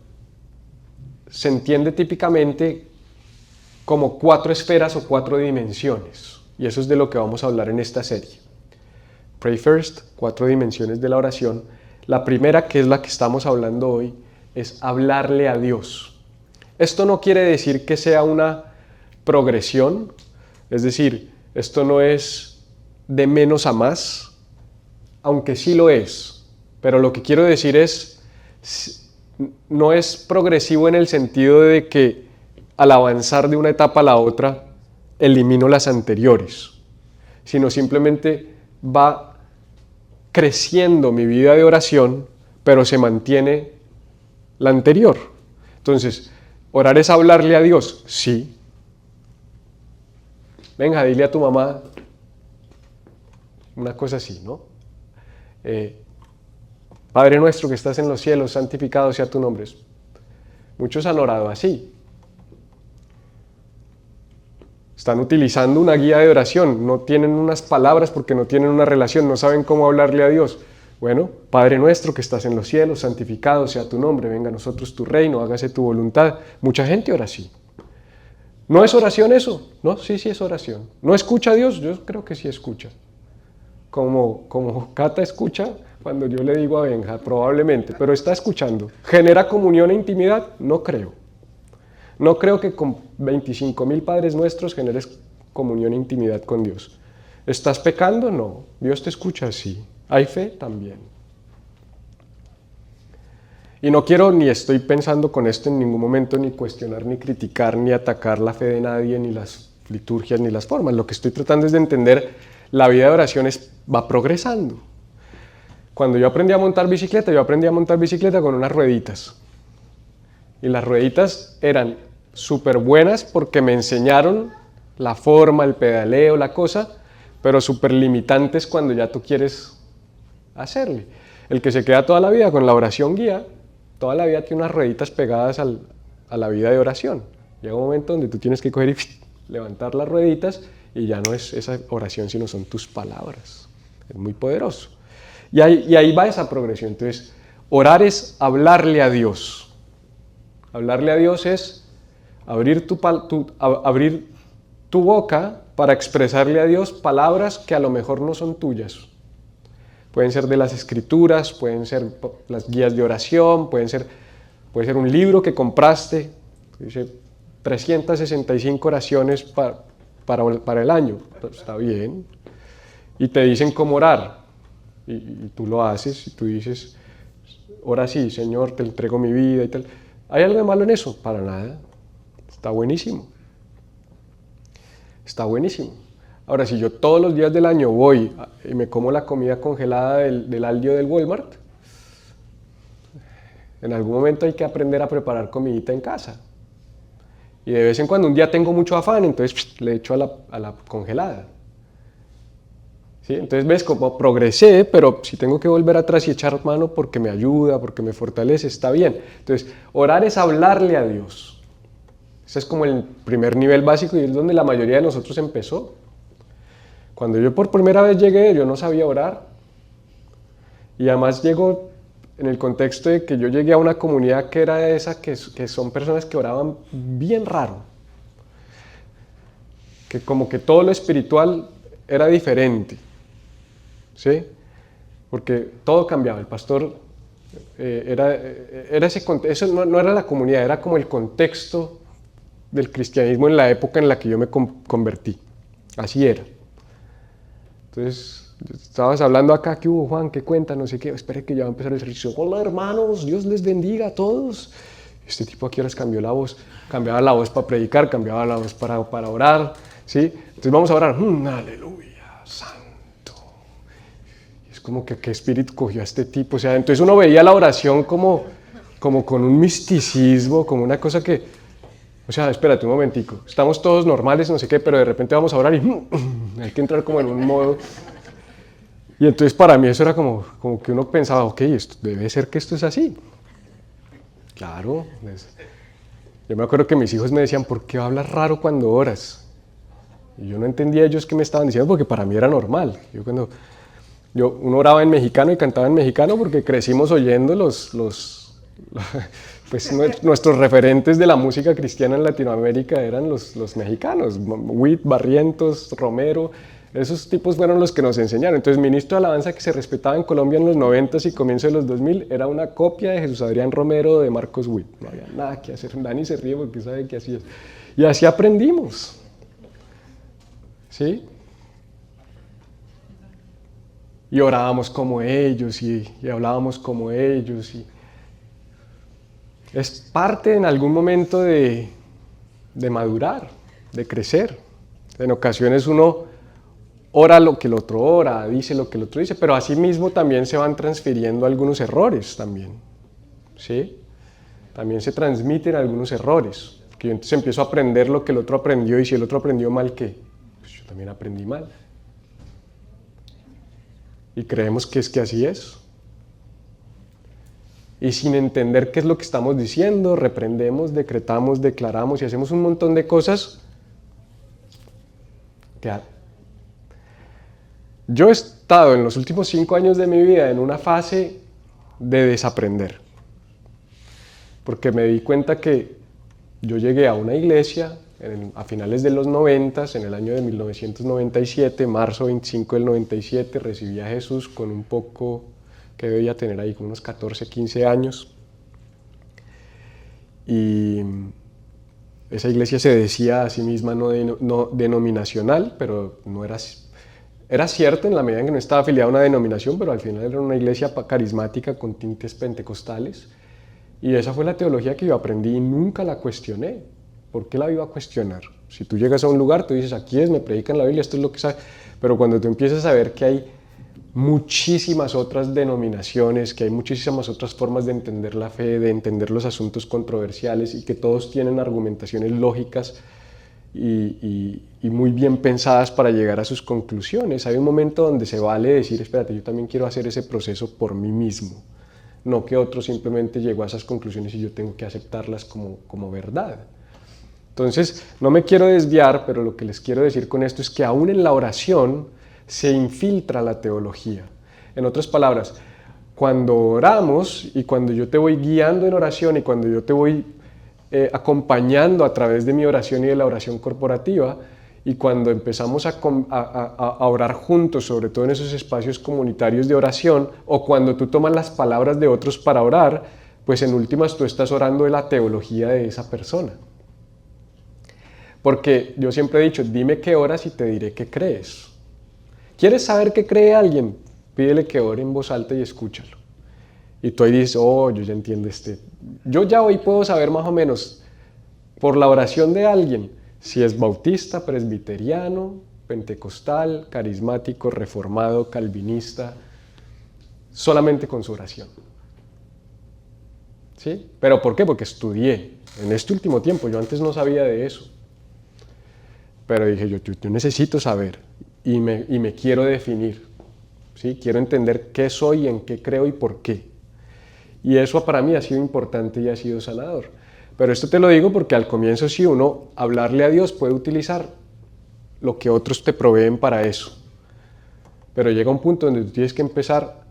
se entiende típicamente como 4 esferas o 4 dimensiones. Y eso es de lo que vamos a hablar en esta serie. Pray First, 4 dimensiones de la oración. La primera, que es la que estamos hablando hoy, es hablarle a Dios. Esto no quiere decir que sea una progresión, es decir, esto no es de menos a más, aunque sí lo es, pero lo que quiero decir es, no es progresivo en el sentido de que al avanzar de una etapa a la otra, elimino las anteriores, sino simplemente va creciendo mi vida de oración, pero se mantiene la anterior. Entonces, ¿orar es hablarle a Dios? Sí. Venga, dile a tu mamá una cosa así, ¿no? Padre nuestro que estás en los cielos, santificado sea tu nombre. Muchos han orado así. Están utilizando una guía de oración, no tienen unas palabras porque no tienen una relación, no saben cómo hablarle a Dios. Bueno, Padre nuestro que estás en los cielos, santificado sea tu nombre, venga a nosotros tu reino, hágase tu voluntad. Mucha gente ora así. ¿No es oración eso? No, sí es oración. ¿No escucha a Dios? Yo creo que sí escucha. Como Cata escucha cuando yo le digo a Benja, probablemente, pero está escuchando. ¿Genera comunión e intimidad? No creo. No creo que con 25,000 Padres Nuestros generes comunión e intimidad con Dios. ¿Estás pecando? No. ¿Dios te escucha? Sí. ¿Hay fe? También. Y no quiero ni estoy pensando con esto en ningún momento ni cuestionar, ni criticar, ni atacar la fe de nadie, ni las liturgias, ni las formas. Lo que estoy tratando es de entender la vida de oración va progresando. Cuando yo aprendí a montar bicicleta con unas rueditas. Y las rueditas eran súper buenas porque me enseñaron la forma, el pedaleo, la cosa, pero súper limitantes cuando ya tú quieres hacerle. El que se queda toda la vida con la oración guía, toda la vida tiene unas rueditas pegadas a la vida de oración. Llega un momento donde tú tienes que coger y levantar las rueditas y ya no es esa oración, sino son tus palabras. Es muy poderoso. Y ahí va esa progresión. Entonces, orar es hablarle a Dios. Hablarle a Dios es abrir tu boca para expresarle a Dios palabras que a lo mejor no son tuyas. Pueden ser de las escrituras, pueden ser las guías de oración, puede ser un libro que compraste, dice 365 oraciones para el año. Está bien. Y te dicen cómo orar. Y tú lo haces y tú dices, ora así, Señor, te entrego mi vida y tal. ¿Hay algo de malo en eso? Para nada. Está buenísimo. Está buenísimo. Ahora, si yo todos los días del año voy y me como la comida congelada del Aldio del Walmart, en algún momento hay que aprender a preparar comidita en casa. Y de vez en cuando un día tengo mucho afán, entonces le echo a la congelada. ¿Sí? Entonces ves como progresé, pero si tengo que volver atrás y echar mano porque me ayuda, porque me fortalece, está bien. Entonces, orar es hablarle a Dios. Ese es como el primer nivel básico y es donde la mayoría de nosotros empezó. Cuando yo por primera vez llegué, yo no sabía orar. Y además llegó en el contexto de que yo llegué a una comunidad que era esa, que son personas que oraban bien raro. Que como que todo lo espiritual era diferente. ¿Sí? Porque todo cambiaba. El pastor era ese contexto, eso no era la comunidad, era como el contexto del cristianismo en la época en la que yo me convertí. Así era. Entonces, estabas hablando acá, ¿qué hubo, Juan? ¿Qué cuenta? No sé qué. Espere que ya va a empezar el servicio. Hola, hermanos, Dios les bendiga a todos. Este tipo aquí ahora cambió la voz. Cambiaba la voz para predicar, cambiaba la voz para orar. ¿Sí? Entonces vamos a orar. Aleluya, santo. Es como que qué espíritu cogió a este tipo. O sea, entonces uno veía la oración como con un misticismo, como una cosa que... O sea, espérate un momentico, estamos todos normales, no sé qué, pero de repente vamos a orar y hay que entrar como en un modo. Y entonces para mí eso era como que uno pensaba, ok, esto, debe ser que esto es así. Claro. Yo me acuerdo que mis hijos me decían, ¿por qué hablas raro cuando oras? Y yo no entendía ellos qué me estaban diciendo porque para mí era normal. Uno oraba en mexicano y cantaba en mexicano porque crecimos oyendo pues nuestros referentes de la música cristiana en Latinoamérica eran los mexicanos, Witt, Barrientos, Romero, Esos tipos fueron los que nos enseñaron. Entonces, ministro de alabanza que se respetaba en Colombia en los 90 y comienzo de los 2000 era una copia de Jesús Adrián Romero o de Marcos Witt. No había nada que hacer. Dani se ríe porque sabe que así es. Y así aprendimos. ¿Sí? Y orábamos como ellos y hablábamos como ellos. Es parte en algún momento de madurar, de crecer. En ocasiones uno ora lo que el otro ora, dice lo que el otro dice, pero asimismo también se van transfiriendo algunos errores también, ¿sí? También se transmiten algunos errores, que yo entonces empiezo a aprender lo que el otro aprendió y si el otro aprendió mal, ¿qué? Pues yo también aprendí mal. Y creemos que es que así es. Y sin entender qué es lo que estamos diciendo, reprendemos, decretamos, declaramos y hacemos un montón de cosas que yo he estado en los últimos 5 años de mi vida en una fase de desaprender, porque me di cuenta que yo llegué a una iglesia a finales de los 90, en el año de 1997, marzo 25 del 97, recibí a Jesús con un poco, que debía tener ahí, con unos 14, 15 años, y esa iglesia se decía a sí misma no denominacional, pero no era así. Era cierto en la medida en que no estaba afiliada a una denominación, pero al final era una iglesia carismática con tintes pentecostales. Y esa fue la teología que yo aprendí y nunca la cuestioné. ¿Por qué la iba a cuestionar? Si tú llegas a un lugar, tú dices, aquí es, me predican la Biblia, esto es lo que sabe. Pero cuando tú empiezas a ver que hay muchísimas otras denominaciones, que hay muchísimas otras formas de entender la fe, de entender los asuntos controversiales y que todos tienen argumentaciones lógicas, y muy bien pensadas para llegar a sus conclusiones. Hay un momento donde se vale decir, espérate, yo también quiero hacer ese proceso por mí mismo, no que otro simplemente llegó a esas conclusiones y yo tengo que aceptarlas como verdad. Entonces, no me quiero desviar, pero lo que les quiero decir con esto es que aún en la oración se infiltra la teología. En otras palabras, cuando oramos y cuando yo te voy guiando en oración y cuando yo te voy acompañando a través de mi oración y de la oración corporativa, y cuando empezamos a orar juntos, sobre todo en esos espacios comunitarios de oración, o cuando tú tomas las palabras de otros para orar, pues en últimas tú estás orando de la teología de esa persona. Porque yo siempre he dicho, dime qué oras y te diré qué crees. ¿Quieres saber qué cree alguien? Pídele que ore en voz alta y escúchalo. Y tú ahí dices, oh, yo ya entiendo yo ya hoy puedo saber más o menos por la oración de alguien si es bautista, presbiteriano, pentecostal, carismático, reformado, calvinista, solamente con su oración. ¿Sí? ¿Pero por qué? Porque estudié en este último tiempo, yo antes no sabía de eso. Pero dije, yo necesito saber y me quiero definir. ¿Sí? Quiero entender qué soy, en qué creo y por qué. Y eso para mí ha sido importante y ha sido sanador. Pero esto te lo digo porque al comienzo sí uno hablarle a Dios puede utilizar lo que otros te proveen para eso. Pero llega un punto donde tú tienes que empezar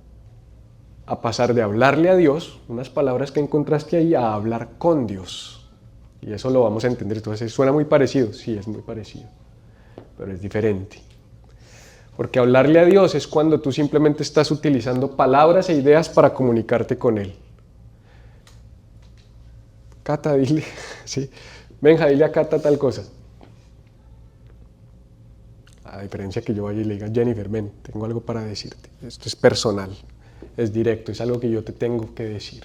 a pasar de hablarle a Dios, unas palabras que encontraste ahí, a hablar con Dios. Y eso lo vamos a entender. Entonces, ¿suena muy parecido? Sí, es muy parecido, pero es diferente. Porque hablarle a Dios es cuando tú simplemente estás utilizando palabras e ideas para comunicarte con Él. Cata, dile, sí. Benja, dile a Cata tal cosa. A diferencia que yo vaya y le diga, Jennifer, ven, tengo algo para decirte. Esto es personal, es directo, es algo que yo te tengo que decir.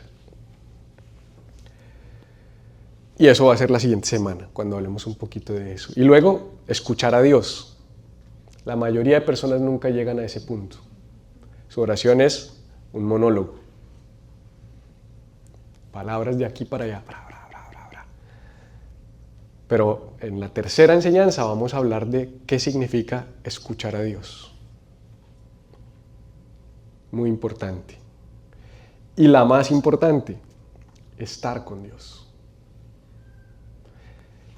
Y eso va a ser la siguiente semana, cuando hablemos un poquito de eso. Y luego, escuchar a Dios. La mayoría de personas nunca llegan a ese punto. Su oración es un monólogo. Palabras de aquí para allá. Pero en la tercera enseñanza vamos a hablar de qué significa escuchar a Dios. Muy importante. Y la más importante, estar con Dios.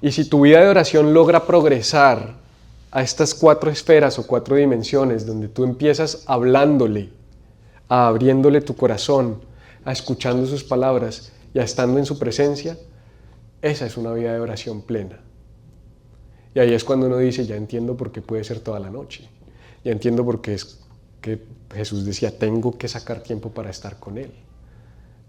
Y si tu vida de oración logra progresar a estas 4 esferas o 4 dimensiones, donde tú empiezas hablándole, a abriéndole tu corazón, a escuchando sus palabras y a estando en su presencia, esa es una vida de oración plena. Y ahí es cuando uno dice, ya entiendo por qué puede ser toda la noche. Ya entiendo por qué es que Jesús decía, tengo que sacar tiempo para estar con Él.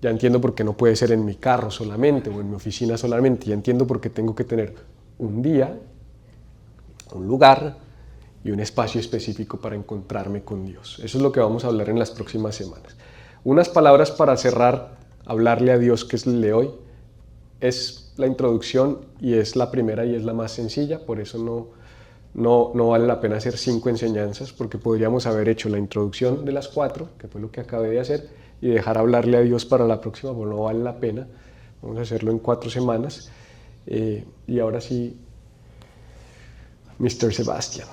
Ya entiendo por qué no puede ser en mi carro solamente o en mi oficina solamente. Ya entiendo por qué tengo que tener un día, un lugar y un espacio específico para encontrarme con Dios. Eso es lo que vamos a hablar en las próximas semanas. Unas palabras para cerrar, hablarle a Dios, que es el de hoy, es la introducción y es la primera y es la más sencilla, por eso no vale la pena hacer 5 enseñanzas, porque podríamos haber hecho la introducción de las 4, que fue lo que acabé de hacer, y dejar hablarle a Dios para la próxima, pero no vale la pena. Vamos a hacerlo en 4 semanas. Y ahora sí, Mr. Sebastian.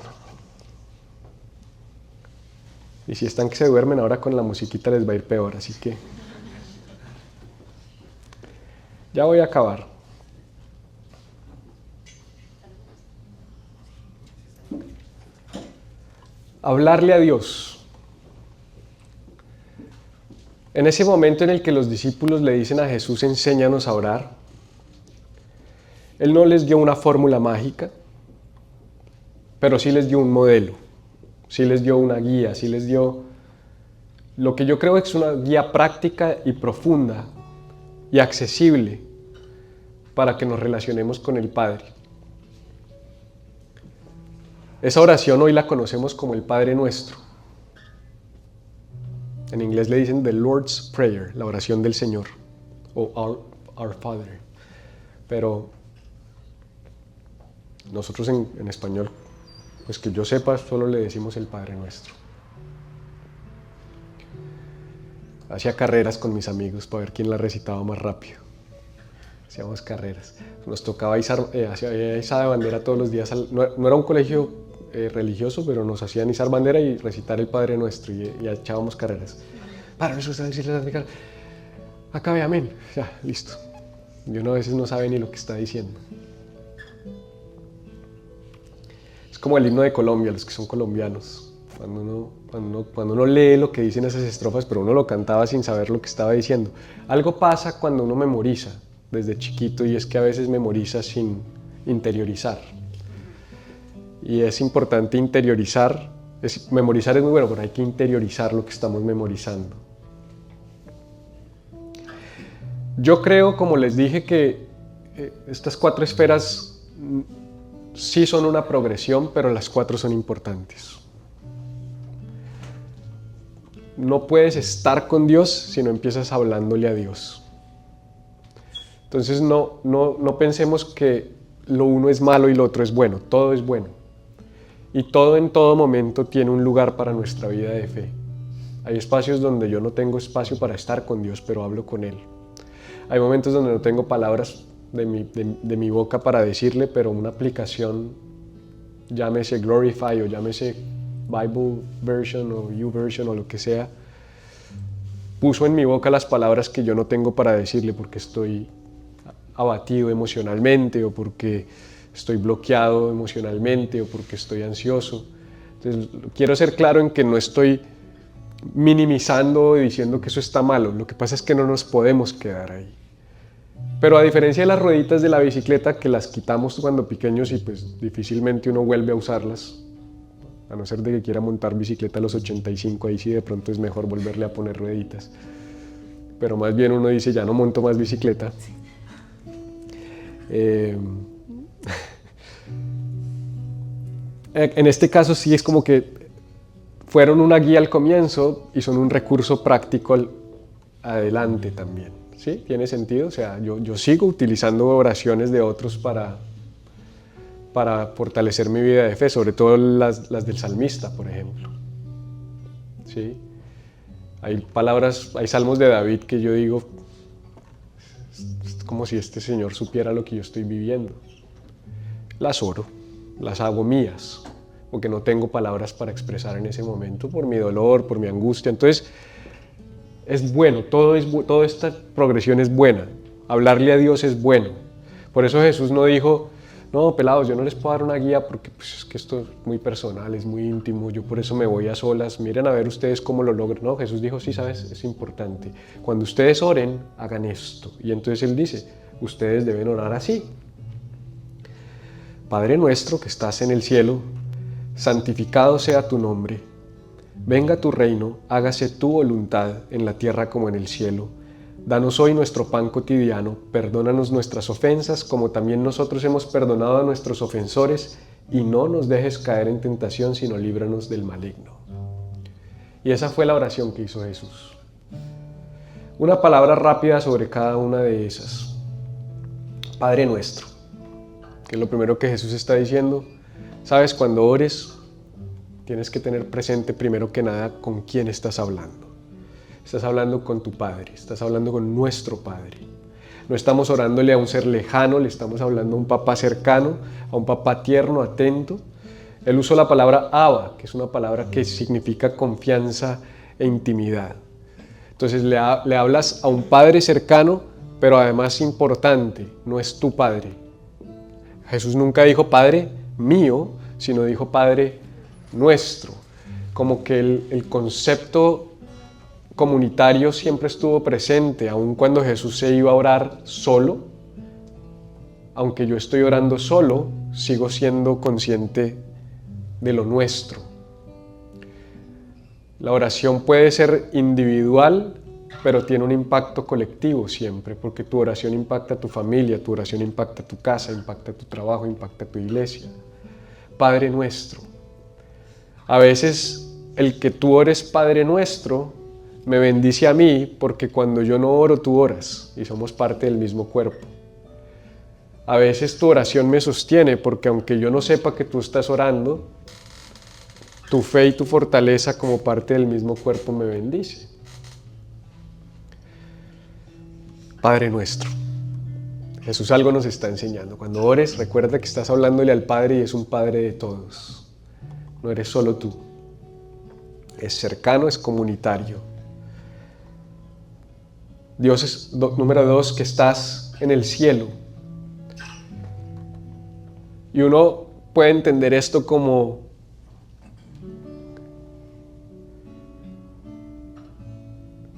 Y si están que se duermen, ahora con la musiquita les va a ir peor, así que ya voy a acabar. Hablarle a Dios. En ese momento en el que los discípulos le dicen a Jesús, enséñanos a orar, Él no les dio una fórmula mágica, pero sí les dio un modelo, sí les dio una guía, sí les dio lo que yo creo que es una guía práctica y profunda y accesible para que nos relacionemos con el Padre. Esa oración hoy la conocemos como el Padre Nuestro. En inglés le dicen the Lord's Prayer, la oración del Señor, o Our Father. Pero nosotros en español, pues que yo sepa, solo le decimos el Padre Nuestro. Hacía carreras con mis amigos para ver quién la recitaba más rápido. Hacíamos carreras. Nos tocaba izar de bandera todos los días. No era un colegio religioso, pero nos hacían izar bandera y recitar el Padre Nuestro y echábamos carreras. Padre Nuestro, acabe, amén. Ya, listo. Y uno a veces no sabe ni lo que está diciendo. Es como el himno de Colombia, los que son colombianos. Cuando uno lee lo que dicen esas estrofas, pero uno lo cantaba sin saber lo que estaba diciendo. Algo pasa cuando uno memoriza desde chiquito, y es que a veces memoriza sin interiorizar. Y es importante interiorizar. Memorizar es muy bueno, pero hay que interiorizar lo que estamos memorizando. Yo creo, como les dije, que estas 4 esferas sí son una progresión, pero las 4 son importantes. No puedes estar con Dios si no empiezas hablándole a Dios. Entonces no pensemos que lo uno es malo y lo otro es bueno. Todo es bueno. Y todo en todo momento tiene un lugar para nuestra vida de fe. Hay espacios donde yo no tengo espacio para estar con Dios, pero hablo con Él. Hay momentos donde no tengo palabras de mi boca para decirle, pero una aplicación, llámese Glorify o llámese Bible Version o YouVersion o lo que sea, puso en mi boca las palabras que yo no tengo para decirle porque estoy abatido emocionalmente o porque estoy bloqueado emocionalmente o porque estoy ansioso. Entonces, quiero ser claro en que no estoy minimizando y diciendo que eso está malo. Lo que pasa es que no nos podemos quedar ahí. Pero a diferencia de las rueditas de la bicicleta, que las quitamos cuando pequeños y pues difícilmente uno vuelve a usarlas, a no ser de que quiera montar bicicleta a los 85, ahí sí de pronto es mejor volverle a poner rueditas. Pero más bien uno dice, ya no monto más bicicleta. En este caso sí es como que fueron una guía al comienzo y son un recurso práctico adelante también. ¿Sí? ¿Tiene sentido? O sea, yo sigo utilizando oraciones de otros para fortalecer mi vida de fe, sobre todo las del salmista, por ejemplo. ¿Sí? Hay salmos de David que yo digo, es como si este Señor supiera lo que yo estoy viviendo. Las oro, las hago mías, porque no tengo palabras para expresar en ese momento por mi dolor, por mi angustia. Entonces, es bueno, toda esta progresión es buena. Hablarle a Dios es bueno. Por eso Jesús no dijo, no, pelados, yo no les puedo dar una guía porque pues, es que esto es muy personal, es muy íntimo, yo por eso me voy a solas, miren a ver ustedes cómo lo logran. No, Jesús dijo, sí, sabes, es importante. Cuando ustedes oren, hagan esto. Y entonces Él dice, ustedes deben orar así. Padre nuestro que estás en el cielo, santificado sea tu nombre. Venga tu reino, hágase tu voluntad en la tierra como en el cielo. Danos hoy nuestro pan cotidiano, perdónanos nuestras ofensas como también nosotros hemos perdonado a nuestros ofensores, y no nos dejes caer en tentación, sino líbranos del maligno. Y esa fue la oración que hizo Jesús. Una palabra rápida sobre cada una de esas. Padre nuestro, que es lo primero que Jesús está diciendo. Sabes, cuando ores, tienes que tener presente primero que nada con quién estás hablando. Estás hablando con tu Padre, estás hablando con nuestro Padre. No estamos orándole a un ser lejano, le estamos hablando a un papá cercano, a un papá tierno, atento. Él usó la palabra Abba, que es una palabra que significa confianza e intimidad. Entonces le hablas a un Padre cercano, pero además importante, no es tu Padre. Jesús nunca dijo Padre mío, sino dijo Padre nuestro. Como que el concepto comunitario siempre estuvo presente, aun cuando Jesús se iba a orar solo. Aunque yo estoy orando solo, sigo siendo consciente de lo nuestro. La oración puede ser individual, pero tiene un impacto colectivo siempre, porque tu oración impacta a tu familia, tu oración impacta a tu casa, impacta a tu trabajo, impacta a tu iglesia. Padre nuestro. A veces el que tú ores Padre nuestro me bendice a mí, porque cuando yo no oro tú oras y somos parte del mismo cuerpo. A veces tu oración me sostiene, porque aunque yo no sepa que tú estás orando, tu fe y tu fortaleza como parte del mismo cuerpo me bendice. Padre nuestro. Jesús algo nos está enseñando. Cuando ores, recuerda que estás hablándole al Padre y es un Padre de todos. No eres solo tú. Es cercano, es comunitario. Dios es, número 2, que estás en el cielo. Y uno puede entender esto como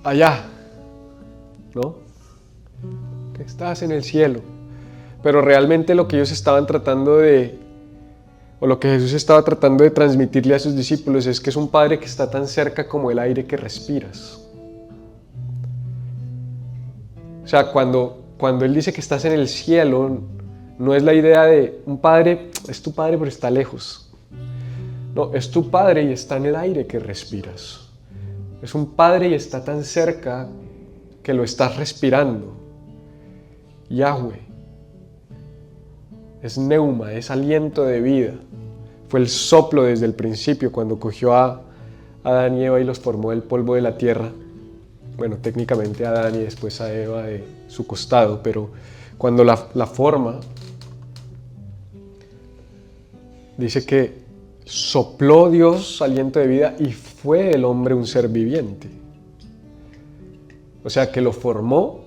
allá, ¿no? Que estás en el cielo. Pero realmente lo que ellos estaban tratando de, o lo que Jesús estaba tratando de transmitirle a sus discípulos es que es un Padre que está tan cerca como el aire que respiras. O sea, cuando Él dice que estás en el cielo, no es la idea de un Padre, es tu Padre pero está lejos. No, es tu Padre y está en el aire que respiras. Es un Padre y está tan cerca que lo estás respirando. Yahweh. Es neuma, es aliento de vida. Fue el soplo desde el principio cuando cogió a Adán y Eva y los formó del polvo de la tierra. Bueno, técnicamente a Adán y después a Eva de su costado, pero cuando la forma, dice que sopló Dios aliento de vida y fue el hombre un ser viviente. O sea que lo formó,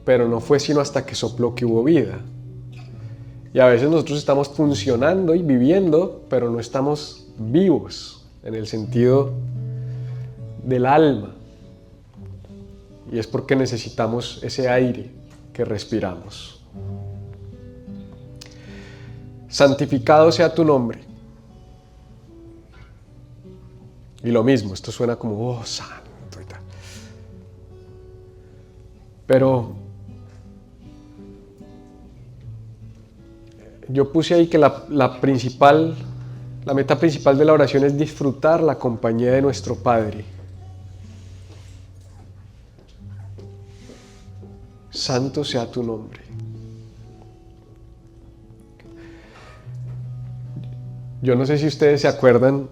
pero no fue sino hasta que sopló que hubo vida. Y a veces nosotros estamos funcionando y viviendo, pero no estamos vivos en el sentido del alma. Y es porque necesitamos ese aire que respiramos. Santificado sea tu nombre. Y lo mismo, esto suena como, oh, santo y tal. Pero yo puse ahí que la meta principal de la oración es disfrutar la compañía de nuestro Padre. Santo sea tu nombre. Yo no sé si ustedes se acuerdan,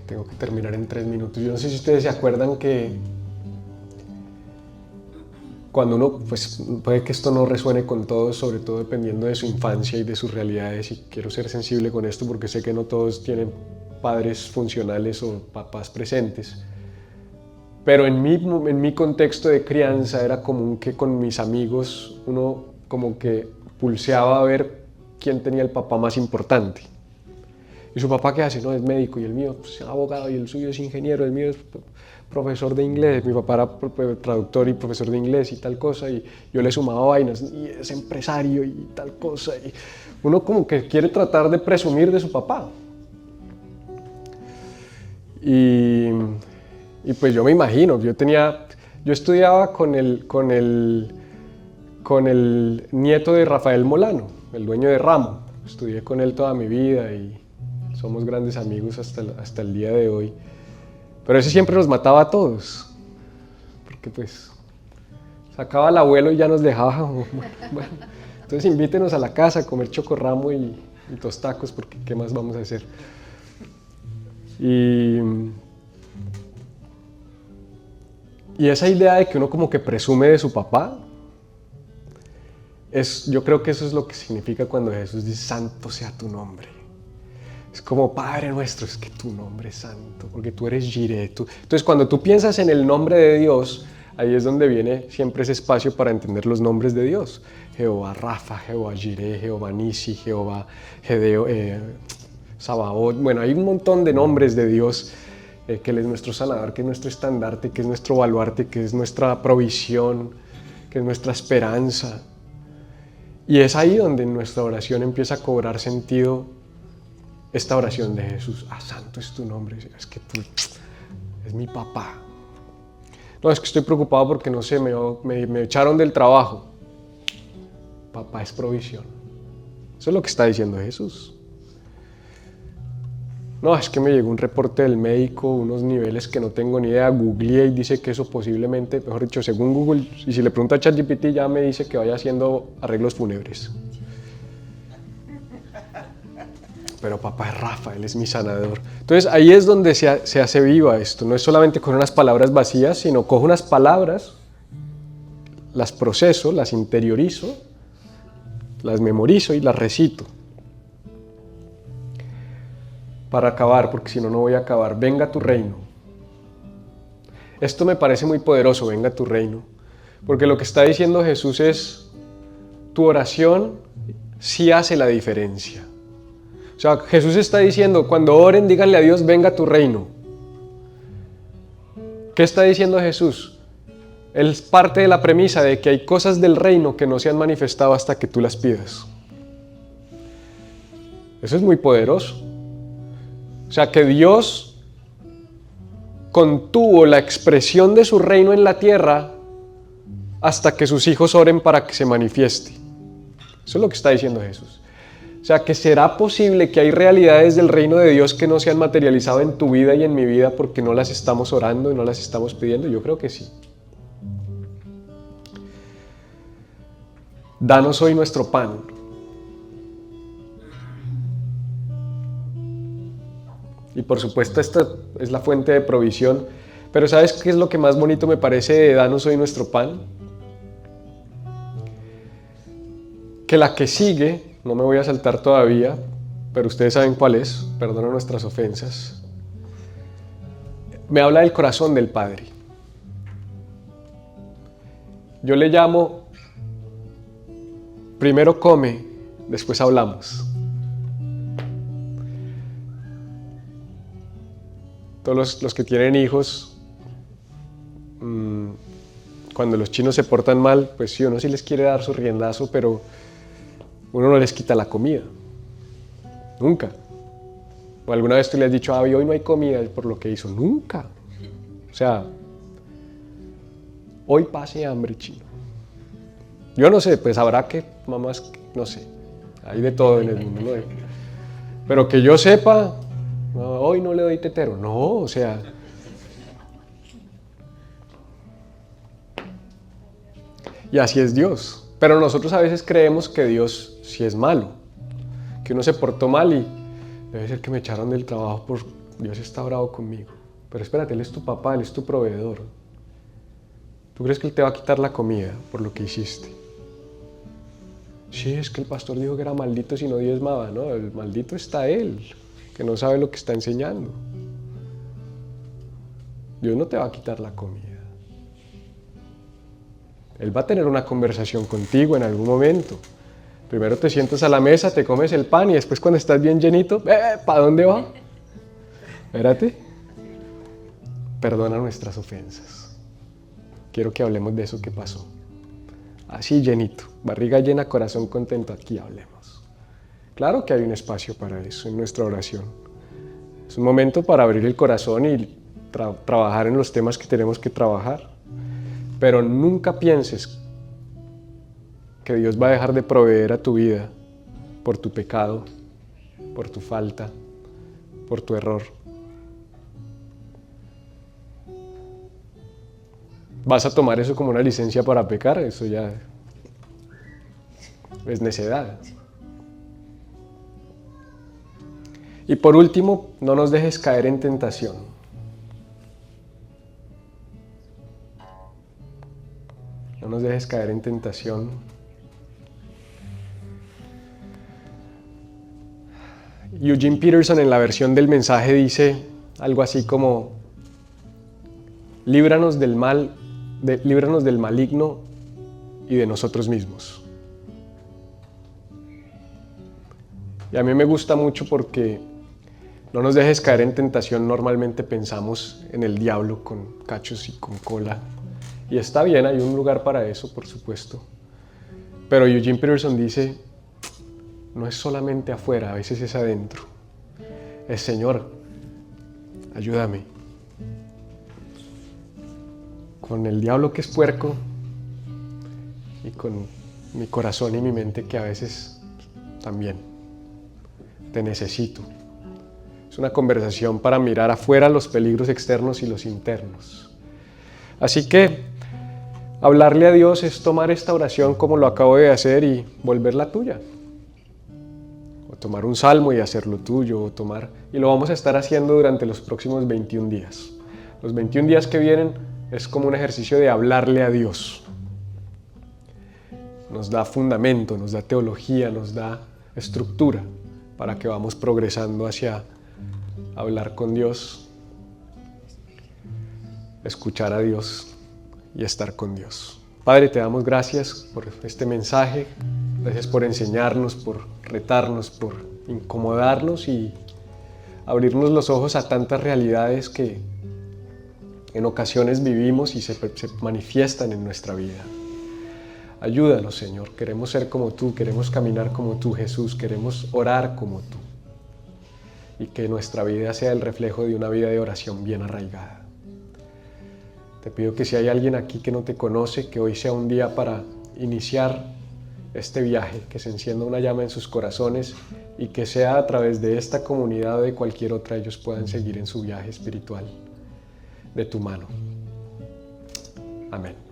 tengo que terminar en 3 minutos, yo no sé si ustedes se acuerdan que cuando uno, pues puede que esto no resuene con todos, sobre todo dependiendo de su infancia y de sus realidades, y quiero ser sensible con esto porque sé que no todos tienen padres funcionales o papás presentes. Pero en mi contexto de crianza era común que con mis amigos uno como que pulseaba a ver quién tenía el papá más importante. ¿Y su papá qué hace? No, es médico, y el mío pues, es abogado, y el suyo es ingeniero, el mío es profesor de inglés, mi papá era traductor y profesor de inglés y tal cosa, y yo le sumaba vainas, y es empresario y tal cosa, y uno como que quiere tratar de presumir de su papá. Y, y pues yo me imagino, yo estudiaba con el nieto de Rafael Molano, el dueño de Ramo. Estudié con él toda mi vida y somos grandes amigos hasta el día de hoy. Pero ese siempre nos mataba a todos, porque pues sacaba al abuelo y ya nos dejaba. Bueno, entonces invítenos a la casa a comer chocorramo y tostacos, porque ¿qué más vamos a hacer? Y esa idea de que uno como que presume de su papá, yo creo que eso es lo que significa cuando Jesús dice, santo sea tu nombre. Es como, Padre nuestro, es que tu nombre es santo, porque tú eres Jireh. Entonces, cuando tú piensas en el nombre de Dios, ahí es donde viene siempre ese espacio para entender los nombres de Dios. Jehová Rafa, Jehová Jireh, Jehová Nisi, Jehová Sabaoth. Bueno, hay un montón de nombres de Dios, que Él es nuestro sanador, que es nuestro estandarte, que es nuestro baluarte, que es nuestra provisión, que es nuestra esperanza. Y es ahí donde nuestra oración empieza a cobrar sentido. Esta oración de Jesús, santo es tu nombre, es que tú es mi papá. No, es que estoy preocupado porque no sé, me echaron del trabajo. Papá es provisión. Eso es lo que está diciendo Jesús. No, es que me llegó un reporte del médico, unos niveles que no tengo ni idea, googleé y dice que eso posiblemente, mejor dicho, según Google, y si le pregunto a ChatGPT ya me dice que vaya haciendo arreglos fúnebres. Pero papá es Rafa, Él es mi sanador. Entonces ahí es donde se hace viva esto. No es solamente con unas palabras vacías, sino cojo unas palabras, las proceso, las interiorizo, las memorizo y las recito. Para acabar, porque si no, no voy a acabar. Venga tu reino. Esto me parece muy poderoso, venga tu reino. Porque lo que está diciendo Jesús es, tu oración sí hace la diferencia. O sea, Jesús está diciendo, cuando oren, díganle a Dios, venga tu reino. ¿Qué está diciendo Jesús? Él parte de la premisa de que hay cosas del reino que no se han manifestado hasta que tú las pidas. Eso es muy poderoso. O sea, que Dios contuvo la expresión de su reino en la tierra hasta que sus hijos oren para que se manifieste. Eso es lo que está diciendo Jesús. O sea, que será posible que hay realidades del reino de Dios que no se han materializado en tu vida y en mi vida porque no las estamos orando y no las estamos pidiendo. Yo creo que sí. Danos hoy nuestro pan. Y por supuesto esta es la fuente de provisión. Pero ¿sabes qué es lo que más bonito me parece de danos hoy nuestro pan? Que la que sigue, no me voy a saltar todavía, pero ustedes saben cuál es, perdona nuestras ofensas. Me habla del corazón del Padre. Yo le llamo, primero come, después hablamos. Todos los que tienen hijos, cuando los chinos se portan mal, pues sí, uno sí les quiere dar su riendazo, pero uno no les quita la comida. Nunca. O alguna vez tú le has dicho, hoy no hay comida por lo que hizo. Nunca. O sea, hoy pase hambre, chino. Yo no sé, pues habrá que, mamás, no sé. Hay de todo en el mundo, ¿no? Pero que yo sepa, hoy no le doy tetero. No, o sea. Y así es Dios. Pero nosotros a veces creemos que Dios sí es malo. Que uno se portó mal y debe ser que me echaron del trabajo por Dios está bravo conmigo. Pero espérate, Él es tu papá, Él es tu proveedor. ¿Tú crees que Él te va a quitar la comida por lo que hiciste? Sí, es que el pastor dijo que era maldito si no diezmaba. No, el maldito está Él, que no sabe lo que está enseñando. Dios no te va a quitar la comida. Él va a tener una conversación contigo en algún momento. Primero te sientas a la mesa, te comes el pan y después cuando estás bien llenito, ¿para dónde va? Espérate. Perdona nuestras ofensas. Quiero que hablemos de eso que pasó. Así llenito, barriga llena, corazón contento, aquí hablemos. Claro que hay un espacio para eso en nuestra oración. Es un momento para abrir el corazón y trabajar en los temas que tenemos que trabajar. Pero nunca pienses que Dios va a dejar de proveer a tu vida por tu pecado, por tu falta, por tu error. ¿Vas a tomar eso como una licencia para pecar? Eso ya es necedad. Y por último, no nos dejes caer en tentación. No nos dejes caer en tentación. Eugene Peterson en la versión del mensaje dice algo así como: líbranos del maligno y de nosotros mismos. Y a mí me gusta mucho porque no nos dejes caer en tentación. Normalmente pensamos en el diablo con cachos y con cola. Y está bien, hay un lugar para eso, por supuesto. Pero Eugene Peterson dice, no es solamente afuera, a veces es adentro. Es: Señor, ayúdame. Con el diablo que es puerco y con mi corazón y mi mente que a veces también te necesito. Es una conversación para mirar afuera los peligros externos y los internos. Así que hablarle a Dios es tomar esta oración como lo acabo de hacer y volverla tuya. O tomar un salmo y hacerlo tuyo, y lo vamos a estar haciendo durante los próximos 21 días. Los 21 días que vienen es como un ejercicio de hablarle a Dios. Nos da fundamento, nos da teología, nos da estructura para que vamos progresando hacia hablar con Dios, escuchar a Dios y estar con Dios. Padre, te damos gracias por este mensaje, gracias por enseñarnos, por retarnos, por incomodarnos y abrirnos los ojos a tantas realidades que en ocasiones vivimos y se manifiestan en nuestra vida. Ayúdanos, Señor, queremos ser como tú, queremos caminar como tú, Jesús, queremos orar como tú. Y que nuestra vida sea el reflejo de una vida de oración bien arraigada. Te pido que si hay alguien aquí que no te conoce, que hoy sea un día para iniciar este viaje, que se encienda una llama en sus corazones y que sea a través de esta comunidad o de cualquier otra ellos puedan seguir en su viaje espiritual de tu mano. Amén.